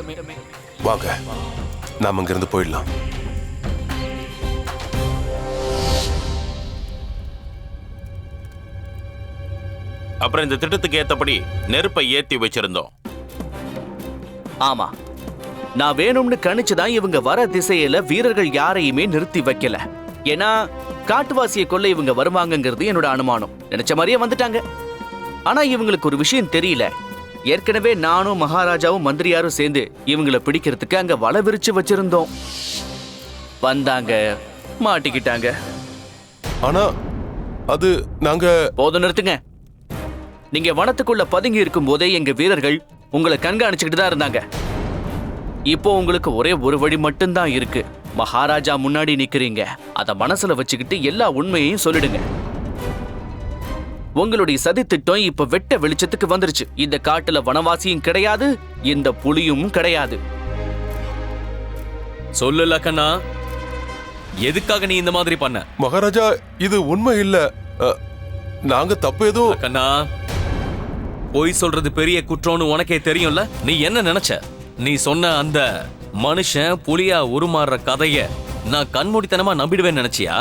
வாங்க, நாம இங்கிருந்து போயிடலாம். அப்புறம் இந்த திட்டத்துக்கு ஏத்தபடி நெருப்பை ஏத்தி வச்சிருந்தோம். ஆமா, நான் வேணும்னு கணிச்சுதான் இவங்க வர திசையில வீரர்கள் யாரையுமே நிறுத்தி வைக்கல. ஏன்னா காட்டுவாசியை கொல்ல இவங்க வருவாங்கங்கிறது என்னோட அனுமானம். நினைச்ச மாதிரியே வந்துட்டாங்க. ஆனா இவங்களுக்கு ஒரு விஷயம் தெரியல. ஏற்கனவே நானும் மகாராஜாவும் மந்திரியாரும் சேர்ந்து இவங்களை பிடிக்கிறதுக்கு அங்க வலை விரிச்சு வச்சிருந்தோம். வந்தாங்க, மாட்டிக்கிட்டாங்க. ஆனா அது நாங்க போதும், நிறுத்துங்க. நீங்க வனத்துக்குள்ள பதுங்கி இருக்கும் போதே எங்க வீரர்கள் உங்களை கண்காணிச்சுக்கிட்டு தான் இருந்தாங்க. இப்போ உங்களுக்கு ஒரே ஒரு வழி மட்டும்தான் இருக்கு. மகாராஜா முன்னாடி நிக்கிறீங்க. அத மனசுல வச்சுக்கிட்டு எல்லா உண்மையையும் சொல்லிடுங்க. உங்களுடைய சதி திட்டம் இப்ப வெட்ட வெளிச்சத்துக்கு வந்துருச்சு. இந்த காட்டுல வனவாசியும் கிடையாது, இந்த புலியும் கிடையாது. சொல்லு லக்கண்ணா, எதுக்காக நீ இந்த மாதிரி பண்ண? மகாராஜா, இது உண்மை இல்ல. நாங்க தப்பு எதுவும். லக்கண்ணா, பொய் சொல்றது பெரிய குற்றம்னு உனக்கே தெரியும்ல. நீ என்ன நினைச்ச? நீ சொன்ன அந்த மனுஷன் புலியா உருமாறுற கதைய நான் கண்மூடித்தனமா நம்பிடுவேன்னு நினைச்சியா?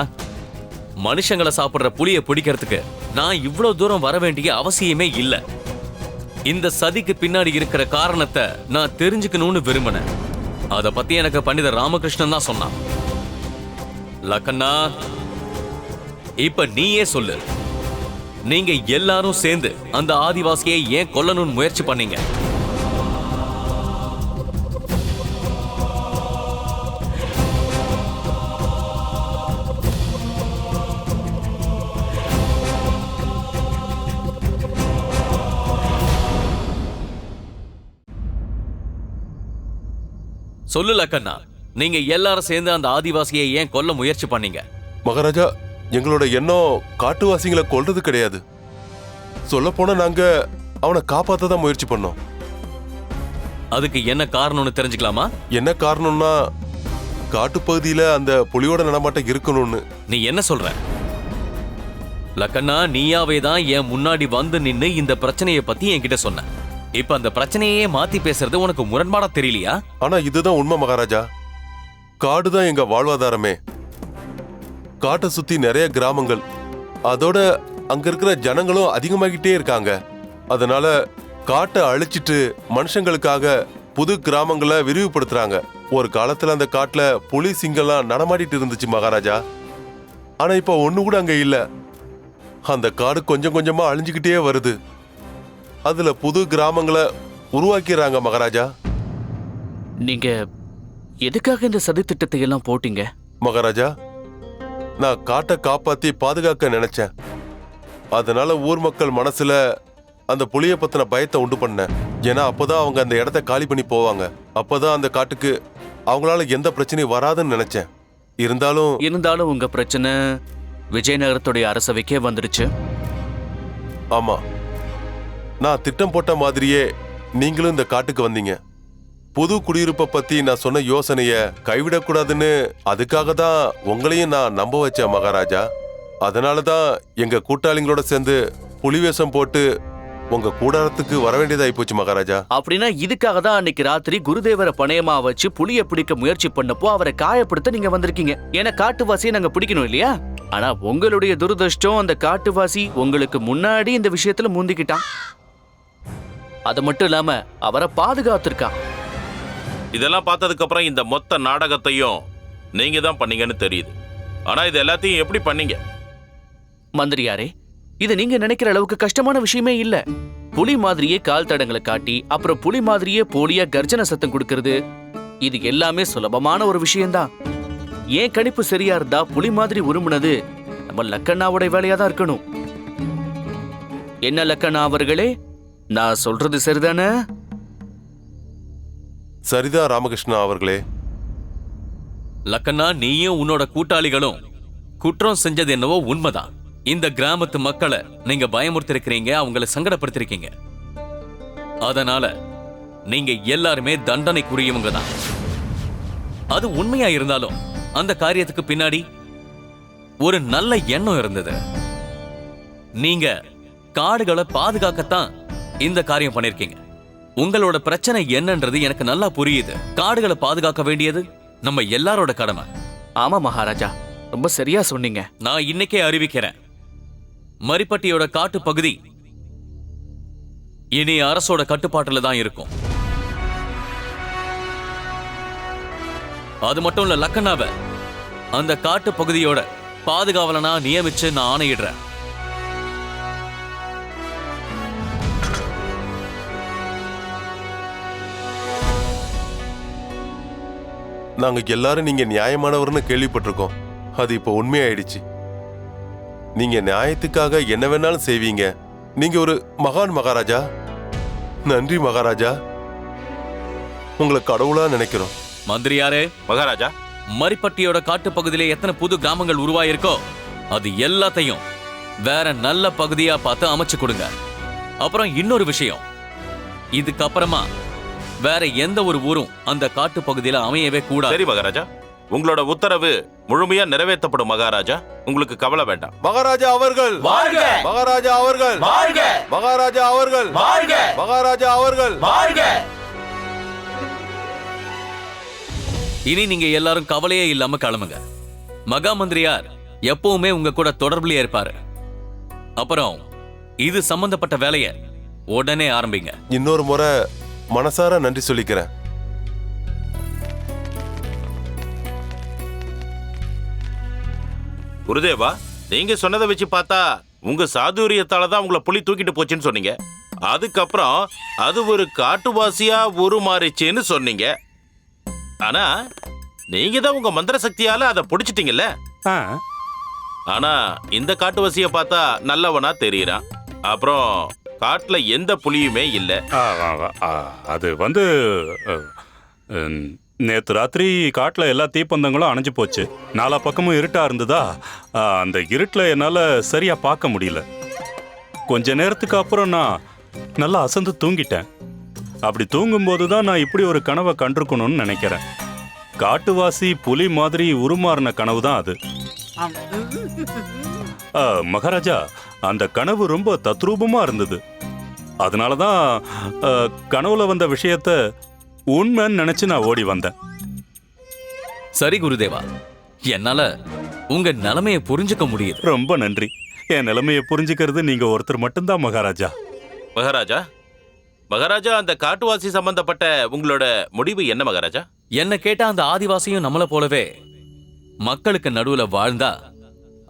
மனுஷங்களை சாப்பிடுற புலியை பிடிக்கிறதுக்கு நான் இவ்வளவு தூரம் வர வேண்டிய அவசியமே இல்ல. இந்த சதிக்கு பின்னாடி இருக்கிற காரணத்தை நான் தெரிஞ்சுக்கணும்னு விரும்பினேன். அத பத்தி எனக்கு பண்டிதர் ராமகிருஷ்ணன் தான் சொன்னான். லக்கண்ணா, இப்ப நீயே சொல்லு. நீங்க எல்லாரும் சேர்ந்து அந்த ஆதிவாசியை ஏன் கொல்லணும்னு முயற்சி பண்ணீங்க? சொல்லு லக்கண்ணா, நீங்க எல்லாரும் சேர்ந்து அந்த ஆதிவாசியை ஏன் கொல்ல முயற்சி பண்ணீங்க? மகாராஜா, எங்களோட எண்ணம் காட்டுவாசிகளை கொல்றது கிடையாது. சொல்ல போனா நாங்க அவனை காப்பாத்த தான் முயற்சி பண்ணோம். அதுக்கு என்ன காரணம்னு தெரிஞ்சுக்கலாமா? என்ன காரணம்னா, காட்டுப்பகுதியில அந்த புலியோட நடமாட்டம் இருக்கணும்னு. நீ என்ன சொல்ற? லக்கண்ணா, நீயாவே தான் என் முன்னாடி வந்து நின்னு இந்த பிரச்சனையை பத்தி என்கிட்ட சொன்ன. இப்ப அந்த பிரச்சனையே மாத்தி பேசுறது உனக்கு முரண்பாடா தெரியலையா? ஆனா இதுதான் உண்மை மகாராஜா. காடு தான் எங்க வாழ்வாதாரமே. காட்டை சுத்தி நிறைய கிராமங்கள், அதோட அங்க இருக்கிற ஜனங்களும் அதிகமாகிட்டே இருக்காங்க. அதனால காட்டை அழிச்சிட்டு மனுஷங்களுக்காக புது கிராமங்களை விரிவுபடுத்துறாங்க. ஒரு காலத்துல அந்த காட்டுல புலி சிங்கம்லாம் நடமாடிட்டு இருந்துச்சு மகாராஜா. ஆனா இப்ப ஒண்ணு கூட அங்க இல்ல. அந்த காடு கொஞ்சம் கொஞ்சமா அழிஞ்சுக்கிட்டே வருது. அதுல புது கிராமங்களை உருவாக்கிறாங்க மகாராஜா. நீங்க எதுக்காக இந்த சதி திட்டத்தை எல்லாம் போட்டீங்க மகாராஜா? நான் காட்டை காப்பாத்தி பாதுகாக்க நினைச்சேன். அதனால ஊர் மக்கள் மனசுல அந்த புலிய பத்தின பயத்தை உண்டு பண்ணேன். ஏன்னா அப்பதான் அவங்க அந்த இடத்த காலி பண்ணி போவாங்க. அப்பதான் அந்த காட்டுக்கு அவங்களால எந்த பிரச்சனையும் வராதுன்னு நினைச்சேன். இருந்தாலும் உங்க பிரச்சனை விஜயநகரத்துடைய அரசவைக்கே வந்துடுச்சு. ஆமா, நான் திட்டம் போட்ட மாதிரியே நீங்களும் இந்த காட்டுக்கு வந்தீங்க. புது குடியிருப்பை பத்தி நான் சொன்ன யோசனைய கைவிடக்கூடாதுன்னு அதுக்காக தான் உங்களையும் நான் நம்ப வச்சேன் மகாராஜா. அதனாலதான் எங்க கூட்டாளிங்களோட சேர்ந்து புலிவேஷம் போட்டு உங்க கூடாரத்துக்கு வர வேண்டியதாயி போச்சு மகாராஜா. அப்படின்னா இதுக்காக தான் அன்னைக்கு ராத்திரி குருதேவரை பணையமா வச்சு புலிய பிடிக்க முயற்சி பண்ணப்போ அவரை காயப்படுத்த நீங்க வந்திருக்கீங்க. ஏன்னா காட்டுவாசியை நாங்க பிடிக்கணும் இல்லையா? ஆனா உங்களுடைய துரதிருஷ்டம், அந்த காட்டுவாசி உங்களுக்கு முன்னாடி இந்த விஷயத்துல முந்திக்கிட்டான். அது மட்டும் இல்லாம அவரை பாதுகாத்திருக்கான். இதெல்லாம் பார்த்ததுக்கு அப்புறம் இந்த மொத்த நாடகத்தையும் நீங்க தான் பண்ணீங்கன்னு தெரியுது. ஆனா இது எல்லாத்தையும் எப்படி பண்ணீங்க? மந்திரியாரே, இது நீங்க நினைக்கிற அளவுக்கு கஷ்டமான விஷயமே இல்ல. புலி மாதிரியே கால் தடங்களை காட்டி அப்புறம் புலி மாதிரியே போலியா கர்ஜன சத்தம் கொடுக்கறது, இது எல்லாமே சுலபமான ஒரு விஷயம்தான். ஏன் கணிப்பு சரியா இருந்தா புலி மாதிரி உருமுனது நம்ம லக்கண்ணாவோட வேலையா தான் இருக்கணும். என்ன லக்கண்ணா அவர்களே, நான் சொல்றது சரிதானே? சரிதான் ராமகிருஷ்ணா அவர்களே. லக்கண்ணா, நீயும் உன்னோட கூட்டாளிகளும் குற்றம் செஞ்சது என்னவோ உண்மைதான். இந்த கிராமத்து மக்களை நீங்க பயமுறுத்திருக்கிறீங்க, அவங்களை சங்கடப்படுத்திருக்கீங்க. அதனால நீங்க எல்லாருமே தண்டனைக்குரியவங்க தான். அது உண்மையா இருந்தாலும் அந்த காரியத்துக்கு பின்னாடி ஒரு நல்ல எண்ணம் இருந்தது. நீங்க காடுகளை பாதுகாக்கத்தான் இந்த காரியம் பண்ணிருக்கீங்க. உங்களோட பிரச்சனை என்னன்றது எனக்கு நல்லா புரியுது. காடுகளை பாதுகாக்க வேண்டியது நம்ம எல்லாரோட கடமை. ஆமா மகாராஜா, ரொம்ப சரியா சொன்னீங்க. நான் இன்னைக்கே அறிவிக்கிறேன், மரிப்பட்டியோட காட்டு பகுதி இனி அரசோட கட்டுப்பாட்டுல தான் இருக்கும். அது மட்டும் இல்ல, லக்கண்ணாவை அந்த காட்டு பகுதியோட பாதுகாவலனா நியமிச்சு நான் ஆணையிடுறேன். நாங்க எல்லாரும் நீங்க நியாயமானவர்னு கேள்விப்பட்டிருக்கோம். அது இப்ப உண்மையாயிடுச்சு. நீங்க நியாயத்துக்காக என்ன வேணாலும் செய்வீங்க. நீங்க ஒரு மகான் மகாராஜா. நன்றி மகாராஜா, உங்களை கடவுளா நினைக்கிறோம். மந்திரியாரே, மகாராஜா, மரிப்பட்டியோட காட்டு பகுதியில எத்தனை புது கிராமங்கள் உருவாயிருக்கோ அது எல்லாத்தையும் வேற நல்ல பகுதியா பார்த்து அமைச்சு கொடுங்க. அப்புறம் இன்னொரு விஷயம், இதுக்கப்புறமா வேற எந்த ஒரு ஊரும் அந்த காட்டு பகுதியில அமையவே கூடாது. சரி மகாராஜா, உங்களோட உத்தரவு முழுமையா நிறைவேற்றப்படும் மகாராஜா. உங்களுக்கு கவலை வேண்டாம். மகாராஜா அவர்கள் வாழ்க! மகாராஜா அவர்கள் வாழ்க! மகாராஜா அவர்கள் வாழ்க! மகாராஜா அவர்கள் வாழ்க! இனி நீங்க எல்லாரும் கவலையே இல்லாம கிளம்புங்க. மகா மந்திரியார் எப்பவுமே உங்க கூட தொடர்புலயே இருப்பாரு. அப்புறம் இது சம்பந்தப்பட்ட வேலையை உடனே ஆரம்பிங்க. இன்னொரு முறை மனசார நன்றி சொல்லிக்கிறேன். குருதேவா, நீங்க சொன்னதை வச்சு பார்த்தா உங்க சாதுரியத்தால தான் உங்களை புலி தூக்கிட்டு போச்சுன்னு சொன்னீங்க. அதுக்கப்புறம் அது ஒரு காட்டுவாசியா உருமாறிச்சுன்னு சொன்னீங்க. ஆனா நீங்க தான் உங்க மந்திர சக்தியால அதை பிடிச்சிட்டீங்கல்ல. ஆனா இந்த காட்டுவாசிய பார்த்தா நல்லவனா தெரியறான். அப்புறம் காட்டுல எந்த புலியுமே இல்ல. அது நேத்து ராத்திரி காட்டுல எல்லா தீப்பந்தங்களும் அணைஞ்சு போச்சு. நாலா பக்கமும் இருட்டா இருந்ததா, அந்த இருட்டுல என்னால சரியா பார்க்க முடியல. கொஞ்ச நேரத்துக்கு அப்புறம் நான் நல்லா அசந்து தூங்கிட்டேன். அப்படி தூங்கும்போது தான் நான் இப்படி ஒரு கனவை கண்டிருக்கணும்னு நினைக்கிறேன். காட்டுவாசி புலி மாதிரி உருமாறின கனவு தான் அது. மகாராஜா, அந்த கனவு ரொம்ப தத்ரூபமா இருந்தது. அதனாலதான் கனவுல வந்த விஷயத்த உண்மைன்னு நினைச்சு நான் ஓடி வந்தேன். சரி குருதேவா, என்னால உங்க நிலைமையை புரிஞ்சுக்க முடியுது. ரொம்ப நன்றி. என் நிலைமையை புரிஞ்சுக்கிறது நீங்க ஒருத்தர் மட்டும்தான் மகாராஜா. மகாராஜா, மகாராஜா, அந்த காட்டுவாசி சம்பந்தப்பட்ட உங்களோட முடிவு என்ன மகாராஜா? என்ன கேட்டா அந்த ஆதிவாசியும் நம்மள போலவே மக்களுக்கு நடுவுல வாழ்ந்தா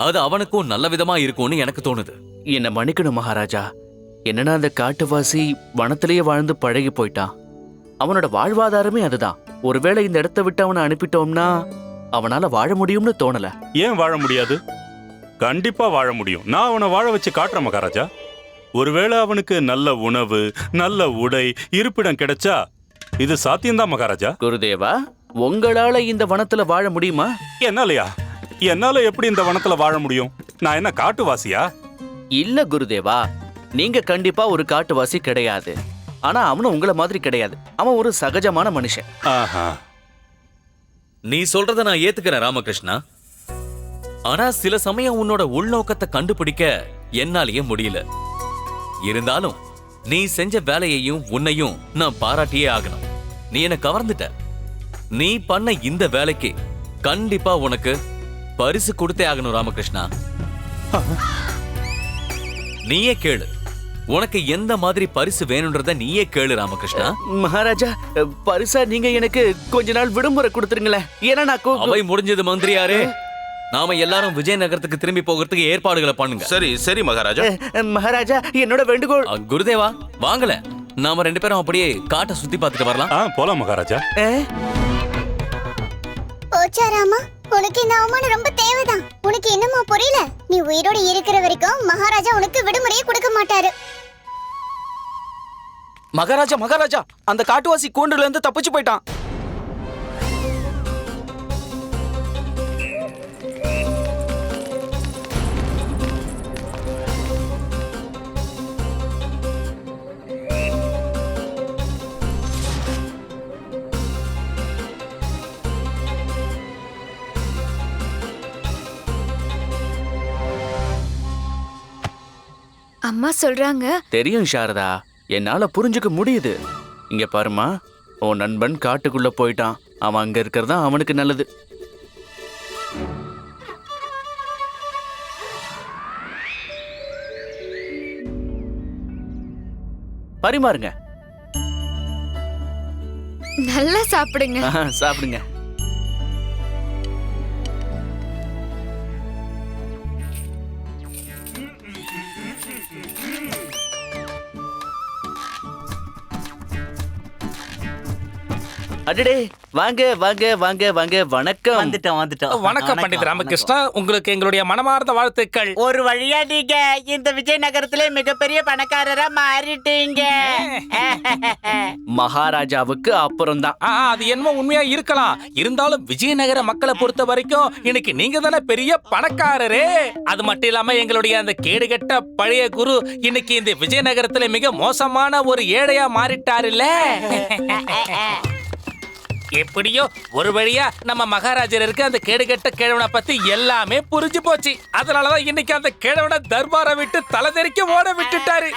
அது அவனுக்கும் நல்ல விதமா இருக்கும்னு எனக்கு தோணுது. என்ன மன்னிக்கணும் மகாராஜா. என்னன்னா அந்த காட்டுவாசி வனத்திலேயே வாழ்ந்து பழகி போயிட்டான். அவனோட வாழ்வாதாரமே அதுதான். ஒருவேளை இந்த இடத்த விட்டு அவனை அனுப்பிட்டோம்னா அவனால வாழ முடியும்னு தோணல. ஏன் வாழ முடியாது? கண்டிப்பா வாழ முடியும். நான் அவனை வாழ வச்சு காட்டுறேன் மகாராஜா. ஒருவேளை அவனுக்கு நல்ல உணவு, நல்ல உடை, இருப்பிடம் கிடைச்சா இது சாத்தியம்தான் மகாராஜா. குருதேவா, உங்களால இந்த வனத்துல வாழ முடியுமா? என்னாலயா? என்னால எப்படி இந்த வனத்துல வாழ முடியும்? நான் என்ன காட்டுவாசியா? இல்ல குருதேவா, நீங்க கண்டிப்பா ஒரு காட்டுவாசி கிடையாது. ஆனா அவனும் உங்கள மாதிரி கிடையாது. அவன் ஒரு சகஜமான மனுஷன். ஆஹா. நீ சொல்றத நான் ஏத்துக்கிறேன் ராமகிருஷ்ணா. ஆனா சில சமயம் உன்னோட உள்நோக்கத்தை கண்டுபிடிக்க என்னாலேயே முடியல. இருந்தாலும் நீ செஞ்ச வேலையையும் உன்னையும் நான் பாராட்டியே ஆகணும். நீ என்ன கவர்ந்துட்ட. நீ பண்ண இந்த வேலைக்கு கண்டிப்பா உனக்கு பரிசு கொடுத்தே ஆகணும் ராமகிருஷ்ணா. நீயே கேளு. உனக்கு எந்த மாதிரி பரிசு வேணும்ன்றத நீயே கேளு ராமகிருஷ்ணா. மகாராஜா, பரிசா நீங்க எனக்கு கொஞ்ச நாள் விடுமுறை கொடுத்துருங்களேன். ஏன்னா நான் அவை முடிஞ்சது மந்திரியாரே. நாம எல்லாரும் விஜயநகரத்துக்கு திரும்பி போகிறதுக்கு ஏற்பாடுகளை பண்ணுங்க. சரி சரி மகாராஜா. மகாராஜா, என்னோட வேண்டுகோள். குருதேவா, வாங்கல. நாம 2 பேரும் அப்படியே காட்டை சுத்தி பார்த்துட்டு வரலாம். போலாம் மகாராஜா. போச்சாராமா, உனக்கு இந்த அவமானம் ரொம்ப தேவைதான். உனக்கு என்னமா புரியல? நீ உயிரோடு இருக்கிற வரைக்கும் மகாராஜா உனக்கு விடுமுறையே கொடுக்க மாட்டாரு. மகாராஜா மகாராஜா, அந்த காட்டுவாசி கூண்டுல இருந்து தப்பிச்சு போயிட்டான். அம்மா சொல்றாங்க. தெரியும் சாரதா, என்னால புரிஞ்சுக்க முடியுது. இங்க பாருமா, உன் நண்பன் காட்டுக்குள்ள போயிட்டான். அவன் அங்க இருக்கிறதா அவனுக்கு நல்லது. பரிமாறுங்க. நல்லா சாப்பிடுங்க. சாப்பிடுங்க. அடடே, வாங்க வாங்க வாங்க வாங்க. வணக்கம். வந்துட்டோம். வணக்கம் பண்டித் ராமகிருஷ்ணா. உங்களுக்கு எங்களுடைய மனமார்ந்த வாழ்த்துக்கள். ஒரு வழியா நீங்க இந்த விஜயநகரத்திலே மிகப்பெரிய பணக்காரரா மாறிட்டீங்க. மகாராஜாவுக்கு அப்புறம் தான். அது என்னமோ உண்மையா இருக்கலாம். இருந்தாலும் விஜயநகர மக்களை பொறுத்த வரைக்கும் இன்னைக்கு நீங்க தானே பெரிய பணக்காரரே. அது மட்டும் இல்லாம எங்களுடைய அந்த கேடுகட்ட பழைய குரு இன்னைக்கு இந்த விஜயநகரத்துல மிக மோசமான ஒரு ஏழையா மாறிட்டாருல்ல. எப்படியோ ஒரு வழியா நம்ம மகாராஜருக்கு அந்த கேடுகட்ட கிழவனை பத்தி எல்லாமே புரிஞ்சு போச்சு. அதனாலதான் இன்னைக்கு அந்த கிழவனை தர்பாரை விட்டு தலைதெறிக்க ஓட விட்டுட்டாரு.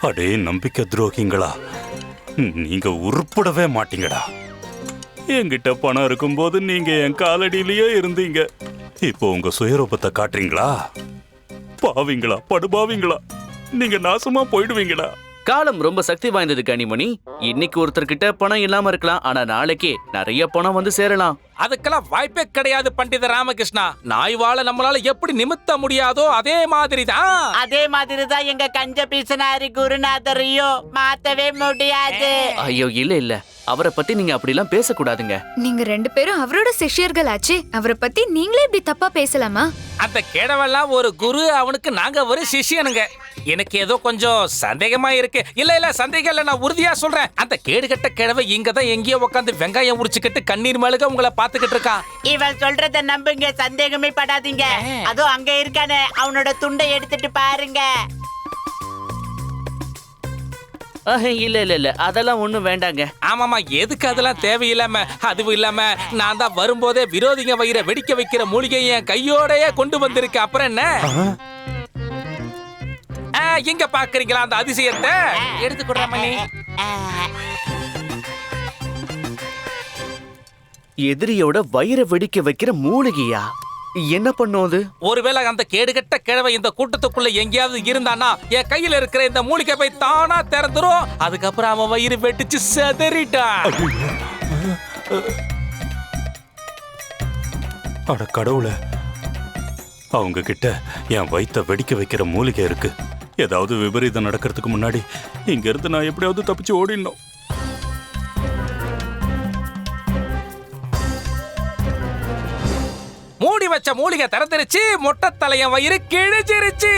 அடே நம்பிக்கை துரோகிங்களா, நீங்க உருப்படவே மாட்டீங்கடா. என்கிட்ட பணம் இருக்கும்போது நீங்க என் காலடியிலேயே இருந்தீங்க. இப்போ உங்க சுயரூபத்தை காட்டுறீங்களா? பாவீங்களா, படுபாவீங்களா, நீங்க நாசமா போயிடுவீங்களா. காலம் ரொம்ப சக்தி வாய்ந்தது கனிமணி. இன்னைக்கு ஒருத்தர்கிட்ட பணம் இல்லாம இருக்கலாம், ஆனா நாளைக்கு நிறைய பணம் வந்து சேரலாம். அதுக்கெல்லாம் வாய்ப்பே கிடையாது பண்டித ராமகிருஷ்ணா. நாய் வாழ நம்மளால எப்படி நிமித்த முடியாதோ அதே மாதிரிதான் எங்க கஞ்ச பீசனாரி குருநாதரையும் மாத்தவே முடியாது. ஐயோ, இல்ல அவரை பத்தி நீங்க அப்படி எல்லாம் பேசக்கூடாதுங்க. நீங்க 2 பேரும் அவரோட சிஷ்யர்கள் ஆச்சு. அவரை பத்தி நீங்களே இப்படி தப்பா பேசலாமா? அந்த கிழவெல்லாம் ஒரு குரு, அவனுக்கு நாங்க ஒரு சிஷ்யனுங்க. எனக்கு ஏதோ கொஞ்சம் சந்தேகமா இருக்கு. இல்ல சந்தேகம் இல்ல, நான் உறுதியா சொல்றேன். அந்த கேடுகட்ட கிழவை இங்கதான் எங்கேயோ உட்காந்து வெங்காயம் உரிச்சுக்கிட்டு கண்ணீர் மழுக உங்களை பாத்துக்கிட்டு இருக்கான். இவன் சொல்றத நம்புங்க, சந்தேகமே படாதீங்க. அதோ அங்க இருக்கானே, அவனோட துண்டை எடுத்துட்டு பாருங்க. இல்ல அதெல்லாம் ஒண்ணும் வேண்டாங்க. ஆமாமா, எதுக்கு அதெல்லாம் தேவையில்லாம. அதுவும் இல்லாம நான் தான் வரும்போதே விரோதிங்க வயிற வெடிக்க வைக்கிற மூலிகை என் கையோடயே கொண்டு வந்திருக்கேன். அப்புறம் என்ன? எங்க பாக்குறீங்களா அந்த அதிசயத்தை? எடுத்துக்கொடுற மணி. எதிரியோட வயிறை வெடிக்க வைக்கிற மூலிகையா? என்ன பண்ணும் அது? ஒருவேளை அந்த கேடுகட்ட கிழவை இந்த கூட்டத்துக்குள்ள எங்கேயாவது இருந்தானா என் கையில இருக்கிற இந்த மூலிகை போய் தானா திறந்துரும். அதுக்கப்புறம் அவன் வயிறு வெட்டிச்சு செதறிட்டான். அட கடவுளே, அவங்க கிட்ட என் வயித்தை வெடிக்க வைக்கிற மூலிகை இருக்கு. ஏதாவது விபரீதம் நடக்கிறதுக்கு முன்னாடி இங்க இருந்து நான் எப்படியாவது தப்பிச்சு ஓடிடணும். மூடி வச்ச மூலிகை திறந்துருச்சு. மொட்டை தலையன் வயிறு கிழிச்சிருச்சு.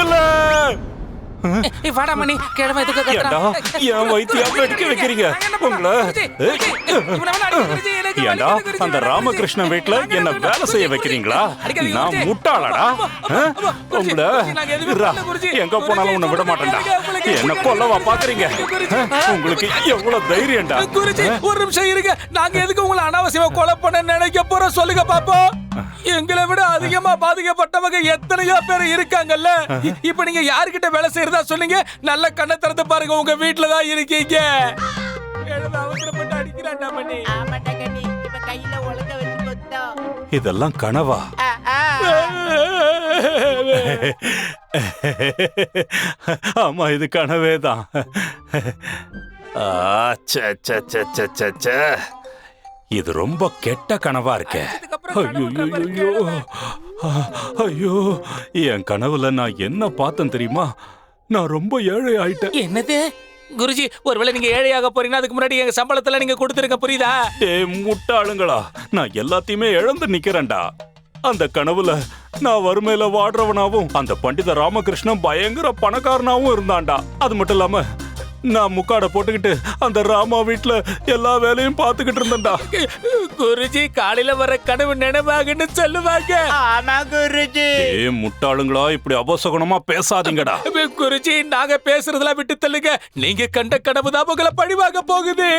இல்ல வாடாமணி, கிழமை எதுக்கு கத்துறான்? என் வயிற்று வெடிக்க வைக்கிறீங்க உங்களை? ஏண்டா அந்த ராமகிருஷ்ணன் வீட்டுல என்ன வேலை செய்ய வைக்கிறீங்களா? நான் முட்டாளடா? உங்களை எங்க போனாலும் உன்னை விட மாட்டேன்டா. என்ன கொல்லவா பாக்குறீங்க? உங்களுக்கு எவ்வளவு தைரியம்டா? குருஜி ஒரு நிமிஷம் இருங்க. நாங்க எதுக்கு உங்களை அனாவசியமா கொலை பண்ண நினைக்க போறோம் சொல்லுங்க பாப்போம். எங்களை விட அதிகமா பாதிக்கப்பட்டவங்க எத்தனையோ பேர் இருக்காங்கல்ல. இப்ப நீங்க யாருக்கிட்ட வேலை செய்யறதா சொன்னீங்க? நல்ல கண்ணை திறந்து பாருங்க, உங்க வீட்டுல தான் இருக்கீங்க. அவசரப்பட்டு அடிக்கிறாண்டா பண்ணி. கையில உலக வச்சு கொத்தோம். இதெல்லாம் கனவா? ஆமா, இது கனவே தான். இது ரொம்ப கெட்ட கனவா இருக்கே. ஐயோ ஐயோ, என் கனவுல நான் என்ன பார்த்தேன் தெரியுமா? நான் ரொம்ப ஏழை ஆயிட்டேன். என்னது குருஜி? ஒருவேளை நீங்க ஏழையாக போறீங்கன்னா அதுக்கு முன்னாடி எங்க சம்பளத்துல நீங்க கொடுத்துருங்க, புரியுதா? முட்டாளுங்களா, நான் எல்லாத்தையுமே இழந்து நிக்கிறேன்டா. அந்த கனவுல நான் வறுமையில வாடுறவனாவும் அந்த பண்டித ராமகிருஷ்ணன் பயங்கர பணக்காரனாவும் இருந்தான்டா. அது மட்டும் இல்லாம நான் முக்காட போட்டுக்கிட்டு அந்த ராமா வீட்டுல எல்லா வேலையும் பார்த்துக்கிட்டு இருந்தேன்டா. குருஜி, காலையில வர கனவு நினைவாகன்னு சொல்லுவாங்க. ஆமா குருஜி. முட்டாளுங்களா, இப்படி அபசகுணமா பேசாதீங்கடா. குருஜி, நாங்க பேசுறதெல்லாம் விட்டு தள்ளுங்க. நீங்க கண்ட கனவு தான் உங்களை பழிவாக போகுது.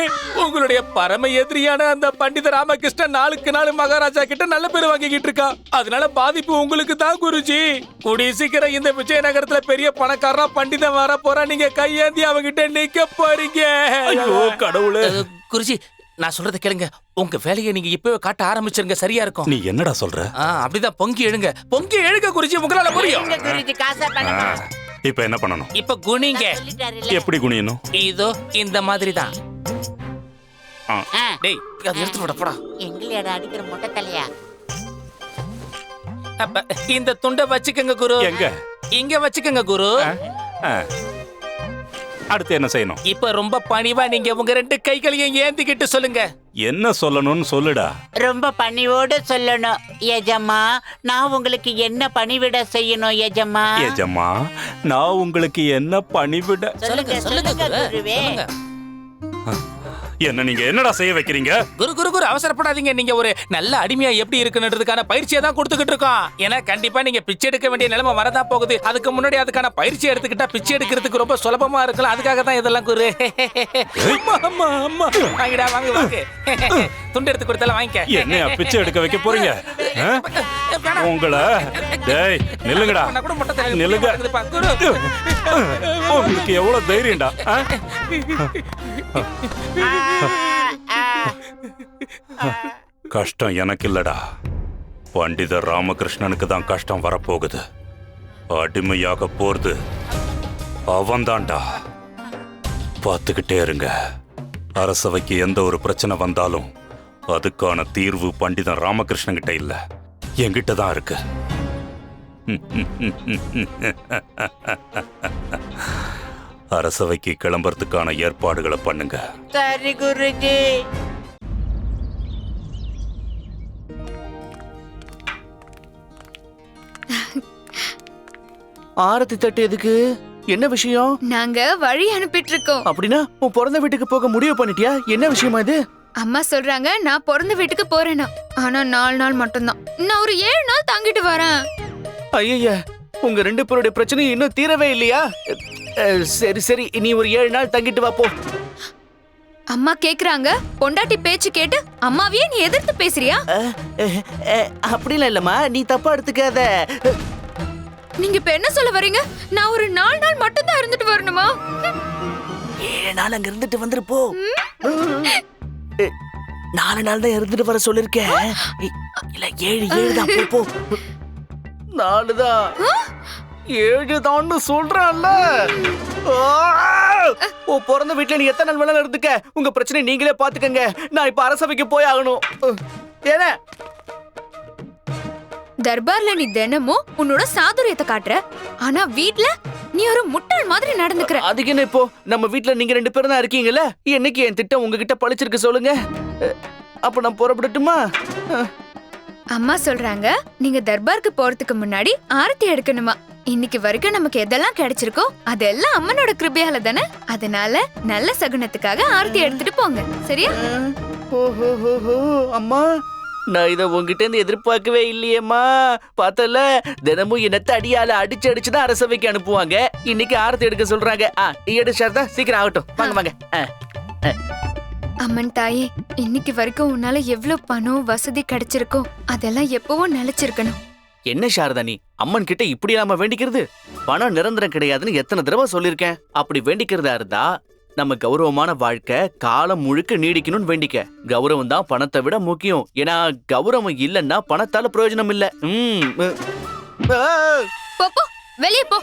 உங்களுடைய பரம எதிரியான அந்த பண்டித ராமகிருஷ்ணன் நாளுக்கு நாள் மகாராஜா கிட்ட நல்ல பேர் வாங்கிக்கிட்டு இருக்கா. அதனால பாதிப்பு உங்களுக்கு தான் குருஜி. கூடிய சீக்கிரம் இந்த விஜயநகரத்துல பெரிய பணக்காரா பண்டிதன் வர போறா. நீங்க கையேந்தி அவங்கிட்ட நிக்க போறீங்க. ஐயோ கடவுளே. குருஜி, நான் சொல்றத கேளுங்க. உங்க வேலையை நீங்க இப்பவே காட்ட ஆரம்பிச்சிருங்க, சரியா இருக்கும். நீ என்னடா சொல்ற? அப்படிதான், பொங்கி எழுங்க, பொங்கி எழுங்க குருஜி, உங்களால முடியும். குருஜி காசை பணமா. இப்ப என்ன பண்ணணும்? இப்ப குனிங்க. எப்படி குனியணும்? இதோ இந்த மாதிரி தான். டேய், அதை எடுத்து விட போடா. எங்களையாடா அடிக்கிற மொட்டை தலையா? அப்ப இந்த துண்டை வச்சுக்கங்க குரு. எங்க? இங்க வச்சுக்கங்க குரு. அடுத்து என்ன செய்யணும்? இப்ப ரொம்ப பணிவா நீங்க உங்க ரெண்டு கைகளையும் ஏந்திக்கிட்டு சொல்லுங்க. என்ன சொல்லணும்னு சொல்லுடா. ரொம்ப பணிவோடு சொல்லணும். எஜமா, நான் உங்களுக்கு என்ன பணிவிட செய்யணும் எஜமா? எஜமா, நான் உங்களுக்கு என்ன பணிவிட? சொல்லுங்க சொல்லுங்க குருவே. என்ன நீங்க என்னடா செய்ய வைக்கிறீங்க? குரு குரு குரு அவசரப்படாதீங்க. நீங்க ஒரு நல்ல அடிமையா எப்படி இருக்குன்றதுக்கான பயிற்சியை தான் கொடுத்துக்கிட்டு இருக்கோம். ஏன்னா கண்டிப்பா நீங்க பிச்சை எடுக்க வேண்டிய நிலைமை வரதா போகுது. அதுக்கு முன்னாடி அதுக்கான பயிற்சி எடுத்துக்கிட்டா பிச்சை எடுக்கிறதுக்கு ரொம்ப சுலபமா இருக்கலாம். அதுக்காக தான் இதெல்லாம் குரு. வாங்கிடா, வாங்க வாங்க. துண்டு எடுத்து கொடுத்தாலும் வாங்கிக்க. என்ன பிச்சை எடுக்க வைக்க போறீங்க? உங்களை டேய் நில்லுங்கடா, நில்லுங்க. உங்களுக்கு எவ்வளவு தைரியம்டா? கஷ்டம் எனக்கு இல்லடா, பண்டித ராமகிருஷ்ணனுக்கு தான் கஷ்டம் வரப்போகுது. அடிமையாக போறது அவன்தான்டா. பார்த்துக்கிட்டே இருங்க. அரசவைக்கு எந்த ஒரு பிரச்சனை வந்தாலும் அதுக்கான தீர்வு பண்டிதன் ராமகிருஷ்ணன் கிட்ட இல்ல, என்கிட்ட தான் இருக்கு. அரசவைக்கு கிளம்புறதுக்கான ஏற்பாடுகளை பண்ணுங்க. சரி குருஜி. ஆரத்தி தட்டு எதுக்கு? என்ன விஷயம்? நாங்க வழி அனுப்பிட்டு இருக்கோம். அப்படின்னா உன் பிறந்த வீட்டுக்கு போக முடிவு பண்ணிட்டியா? என்ன விஷயமா இது? அம்மா சொல்றாங்க நான் பிறந்த வீட்டுக்கு போறேனா. ஆனா 4 நாள் மட்டும்தான். நான் ஒரு 7 நாள் தங்கிட்டு வரேன். ஐயா, உங்க ரெண்டு பேருடைய பிரச்சனை இன்னும் தீரவே இல்லையா? சரி சரி, நீ ஒரு 7 நாள் தங்கிட்டு வா போ. அம்மா கேக்குறாங்க. பொண்டாட்டி பேச்சு கேட்டு அம்மாவையே நீ எதிர்த்து பேசுறியா? அப்படிலாம் இல்லம்மா, நீ தப்பா எடுத்துக்காத. நீங்க இப்ப என்ன சொல்ல வரீங்க? நான் ஒரு 4 நாள் மட்டும் தான் இருந்துட்டு வரணுமா? 7 நாள் அங்க இருந்துட்டு வந்துருப்போ. 4 நாள் தான் இருந்துட்டு வர சொல்லிருக்கேன். இல்ல 7 தான். போ 4 தான். 7 தான் சொல்றான்ல. ஓ, பிறந்த வீட்டுல நீ எத்தனை நாள் வேணாலும் இருந்துக்க. உங்க பிரச்சனை நீங்களே பாத்துக்கங்க. நான் இப்ப அரசவைக்கு போய் ஆகணும். ஏன தர்பார்ல நீ தினமும் உன்னோட சாதுரியத்தை காட்டுற, ஆனா வீட்ல நீ ஒரு முட்டாள் மாதிரி நடந்துக்கிற. அதுக்கு என்ன இப்போ? நம்ம வீட்ல நீங்க 2 பேரும் தான் இருக்கீங்கல்ல. என்னைக்கு என் திட்டம் உங்ககிட்ட பழிச்சிருக்கு சொல்லுங்க. அப்ப நான் புறப்படட்டுமா? அம்மா சொல்றாங்க நீங்க தர்பாருக்கு போறதுக்கு முன்னாடி ஆரத்தி எடுக்கணுமா. இன்னைக்கு வரைக்கும் நமக்கு எதெல்லாம் கிடைச்சிருக்கோ அதெல்லாம் அம்மனோட கிருபையால தானே. அதனால நல்ல சகுனத்துக்காக ஆரத்தி எடுத்துட்டு போங்க, சரியா? அம்மா, நான் இதை உங்ககிட்ட இருந்து எதிர்பார்க்கவே இல்லையேம்மா. பார்த்தல, தினமும் என்னத்த அடியால அடிச்சுதான் அரசவைக்கு அனுப்புவாங்க. இன்னைக்கு ஆரத்தி எடுக்க சொல்றாங்க. எடு சாரதா, சீக்கிரம் ஆகட்டும். வாங்க வாங்க. அம்மன் தாயே, இன்னைக்கு வரைக்கும் உன்னால எவ்வளவு பணம் வசதி கிடைச்சிருக்கோ அதெல்லாம் எப்பவும் நிலைச்சிருக்கணும். என்ன சாரதா, நீ அம்மன் கிட்ட இப்படி நாம வேண்டிக்கிறது? பணம் நிரந்தரம் கிடையாதுன்னு எத்தனை தடவை சொல்லிருக்கேன். அப்படி வேண்டிக்கிறதா இருந்தா நம்ம கௌரவமான வாழ்க்கை காலம் முழுக்க நீடிக்கணும்னு வேண்டிக்க. கௌரவம் தான் பணத்தை விட முக்கியம். ஏன்னா கௌரவம் இல்லைன்னா பணத்தால பிரயோஜனம் இல்ல. வெளியே போ.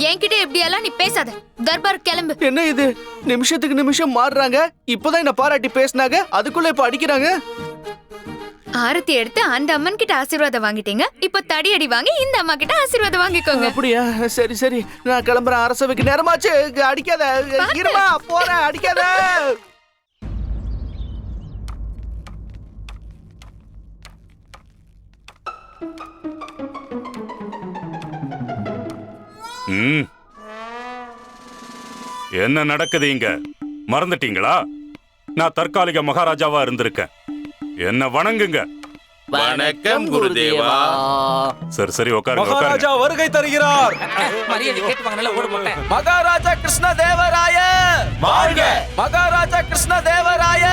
என்கிட்ட எப்படியெல்லாம் நீ பேசாத. தர்பார் கிளம்பு. என்ன இது, நிமிஷத்துக்கு நிமிஷம் மாறுறாங்க. இப்பதான் என்ன பாராட்டி பேசினாங்க, அதுக்குள்ள இப்ப அடிக்கிறாங்க. ஆரத்தி எடுத்து அந்த அம்மன் கிட்ட ஆசீர்வாதம் வாங்கிட்டீங்க. இப்ப தடியடி வாங்கி இந்த அம்மா கிட்ட ஆசீர்வாதம் வாங்கிக்கோங்க. அப்படியா? சரி சரி, நான் கிளம்புறேன். அரசவைக்கு நேரமாச்சு. அடிக்காத. இருமா, போறேன். அடிக்காத. என்ன நடக்குது இங்க? மறந்துட்டீங்களா? நான் தற்காலிக மகாராஜாவா இருந்திருக்கேன். என்ன வணங்குங்க. வணக்கம் குருதேவா. சரி சரி, உட்காருங்க. மகாராஜா வருகை தருகிறார். மரியாதை கேட்டு வாங்க. நல்லா ஓட மாட்டேன். மகாராஜா கிருஷ்ண தேவராய வாழ்க. மகாராஜா கிருஷ்ண தேவராய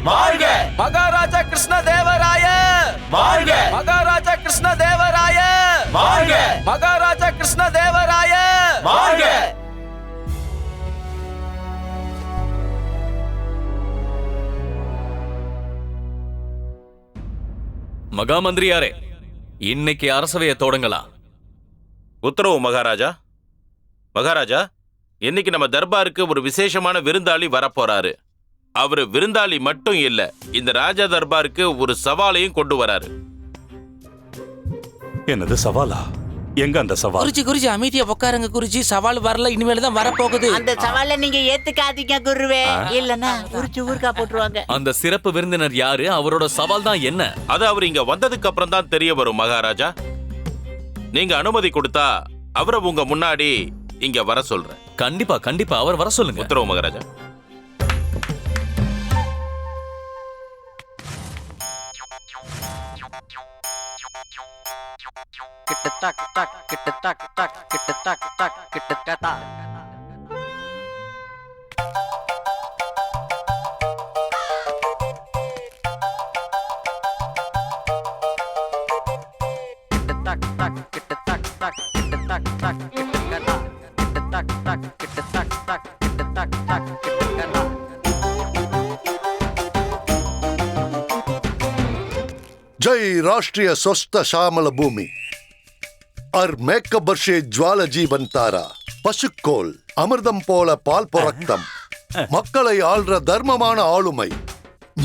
வாழ்க. மகாராஜா கிருஷ்ண தேவராய வாழ்க. மகாராஜா கிருஷ்ண தேவராய வாழ்க. மகாராஜா கிருஷ்ண தேவராய வாழ்க. மகாமந்திரியாரே, இன்னைக்கு அரசவையை தொடங்கலாம். உத்தரவு மகாராஜா. மகாராஜா, இன்னைக்கு நம்ம தர்பாருக்கு ஒரு விசேஷமான விருந்தாளி வரப்போறாரு. அவரு விருந்தாளி மட்டும் இல்ல, இந்த ராஜா தர்பாருக்கு ஒரு சவாலையும் கொண்டு வராரு. என்னது சவாலா? எங்க அந்த சவால்? குருஜி குருஜி அமைதியா உட்காருங்க குருஜி. சவால் வரல, இனிமேல் தான் வரப்போகுது. அந்த சவாலை நீங்க ஏத்துக்காதீங்க குருவே. இல்லன்னா உரிச்சு ஊர்க்கா போட்டுருவாங்க. அந்த சிறப்பு விருந்தினர் யாரு? அவரோட சவால் தான் என்ன? அது அவர் இங்க வந்ததுக்கு அப்புறம் தான் தெரிய வரும் மகாராஜா. நீங்க அனுமதி கொடுத்தா அவரை உங்க முன்னாடி இங்க வர சொல்றேன். கண்டிப்பா கண்டிப்பா, அவர் வர சொல்லுங்க. உத்தரவு மகாராஜா. जय राष्ट्रीय स्वस्थ श्यामल भूमि और மேக்கபர்ஷே ஜுவால ஜீவன்தாரா பசுக்கோல் அமிர்தம் போல பால் புரக்தம் மக்களை ஆள்ற தர்மமான ஆளுமை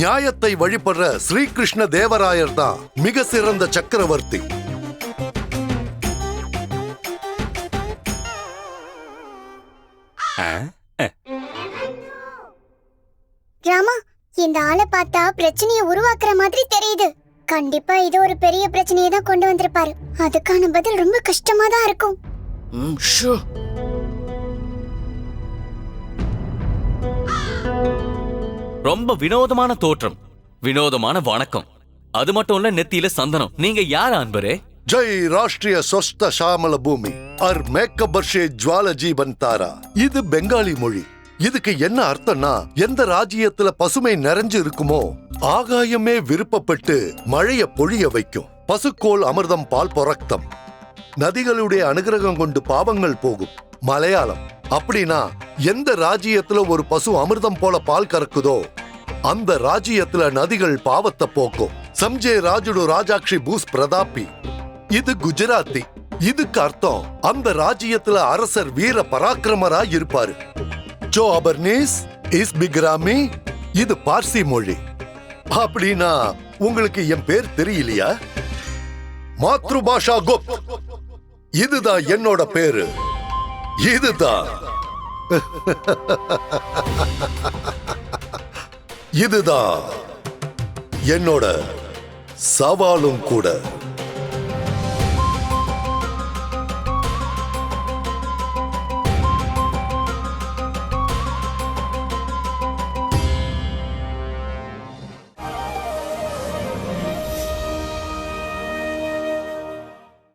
நியாயத்தை வழிபடுற ஸ்ரீகிருஷ்ண தேவராயர் தான் மிக சிறந்த சக்கரவர்த்தி. ராமா, இந்த ஆளை பார்த்தா பிரச்சனையை உருவாக்குற மாதிரி தெரியுது. கண்டிப்பா இது ஒரு பெரிய பிரச்சனையை தான் கொண்டு வந்திருப்பாரு. அதுக்கான பதில் ரொம்ப கஷ்டமா தான் இருக்கும். ரொம்ப வினோதமான தோற்றம், வினோதமான வணக்கம். அது மட்டும் இல்ல, நெத்தியில சந்தனம். நீங்க யார் அன்பரே? ஜெய் ராஷ்டிரிய ஸ்வஸ்த ஷாமல பூமி அர் மேக்கபர்ஷே ஜுவால ஜீவன்தாரா. இது பெங்காலி மொழி. இதுக்கு என்ன அர்த்தம்னா, எந்த ராஜ்யத்துல பசுமை நிறைஞ்சு இருக்குமோ ஆகாயமே விருப்பப்பட்டு மழைய பொழிய வைக்கும். பசுக்கோல் அமிர்தம் பால் பொரக்தம். நதிகளுடைய அனுகிரகம் கொண்டு பாவங்கள் போகும். மலையாளம். அப்படின்னா எந்த ராஜ்யத்துல ஒரு பசு அமிர்தம் போல பால் கறக்குதோ அந்த ராஜ்யத்துல நதிகள் பாவத்தை போக்கும். சம்ஜே ராஜுடு ராஜாக்ஷி பூஸ் பிரதாபி. இது குஜராத்தி. இதுக்கு அர்த்தம் அந்த ராஜ்யத்துல அரசர் வீர பராக்கிரமரா இருப்பாரு. ஜோ அபர்னீஸ் இஸ் பிக்ராமி. இது பார்சி மொழி. அப்படின்னா உங்களுக்கு என் பேர் தெரியலையா? மாத்ருபாஷா குப்த். இதுதான் என்னோட பேரு. இதுதான் இதுதான் என்னோட சவாலும் கூட.